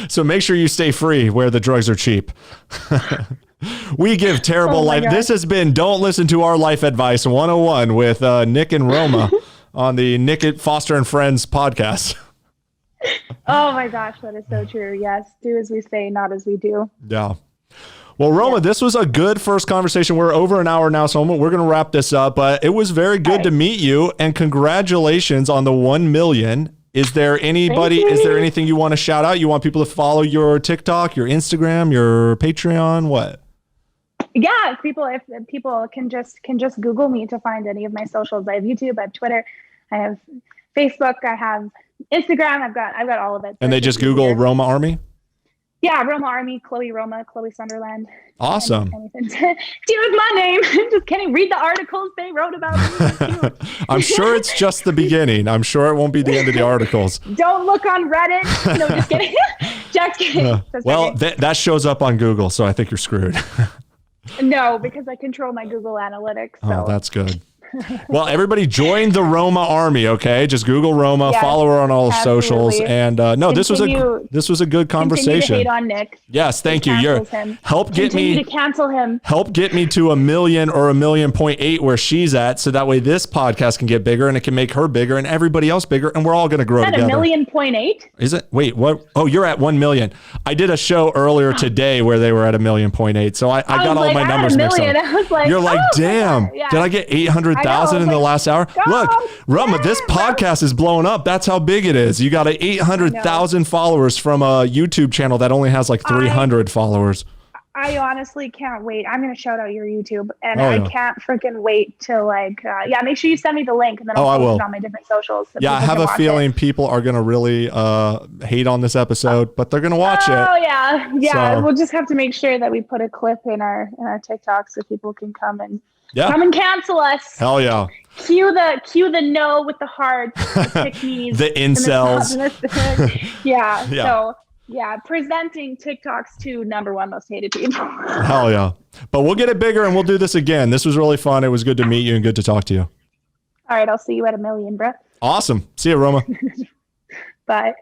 So make sure you stay free where the drugs are cheap. We give terrible life. God. This has been Don't Listen to Our Life Advice 101 with Nick and Roma on the Nick at Foster and Friends podcast. Oh my gosh, that is so true. Yes, do as we say, not as we do. Yeah. Well, Roma, this was a good first conversation. We're over an hour now, so we're going to wrap this up. But it was very good to meet you, and congratulations on the 1 million. Is there anything you want to shout out? You want people to follow your TikTok, your Instagram, your Patreon? What? Yeah, if people can just Google me to find any of my socials. I have YouTube, I have Twitter, I have Facebook, I have Instagram. I've got all of it. And they just Google Roma Army? Yeah, Roma Army, Chloe Roma, Chloe Sunderland. Awesome. Anything to do with my name. Just kidding. Read the articles they wrote about me. I'm sure it's just the beginning. I'm sure it won't be the end of the articles. Don't look on Reddit. No, just kidding. Just kidding. Well, that shows up on Google, so I think you're screwed. No, because I control my Google Analytics. So. Oh, that's good. Well, everybody join the Roma Army, okay? Just Google Roma, follow her on all socials, and this was a good conversation. Continue to hate on Nick. Yes, thank you. Continue to cancel him. Help get me to 1 million or 1.8 million where she's at, so that way this podcast can get bigger and it can make her bigger and everybody else bigger, and we're all going to grow together. 1.8 million? Is it? Wait, what? Oh, you're at 1 million. I did a show earlier today where they were at 1.8 million. So I got all my numbers mixed up. I was like, you're like, damn, did I get 800,000 in the last hour? Look, Roma, this podcast is blowing up. That's how big it is. You got 800,000 followers from a YouTube channel that only has like 300 followers. I honestly can't wait. I'm going to shout out your YouTube, and I can't freaking wait to make sure you send me the link, and then I'll post it on my different socials. So I have a feeling people are going to really hate on this episode, but they're going to watch it. Oh yeah. Yeah. So, we'll just have to make sure that we put a clip in our TikTok so people can come and cancel us. Hell yeah. Cue the no with the heart, the pick-me's, the incels. Yeah. So presenting TikToks to #1 most hated people. Hell yeah. But we'll get it bigger and we'll do this again. This was really fun. It was good to meet you and good to talk to you. All right. I'll see you at 1 million, bro. Awesome. See you, Roma. Bye.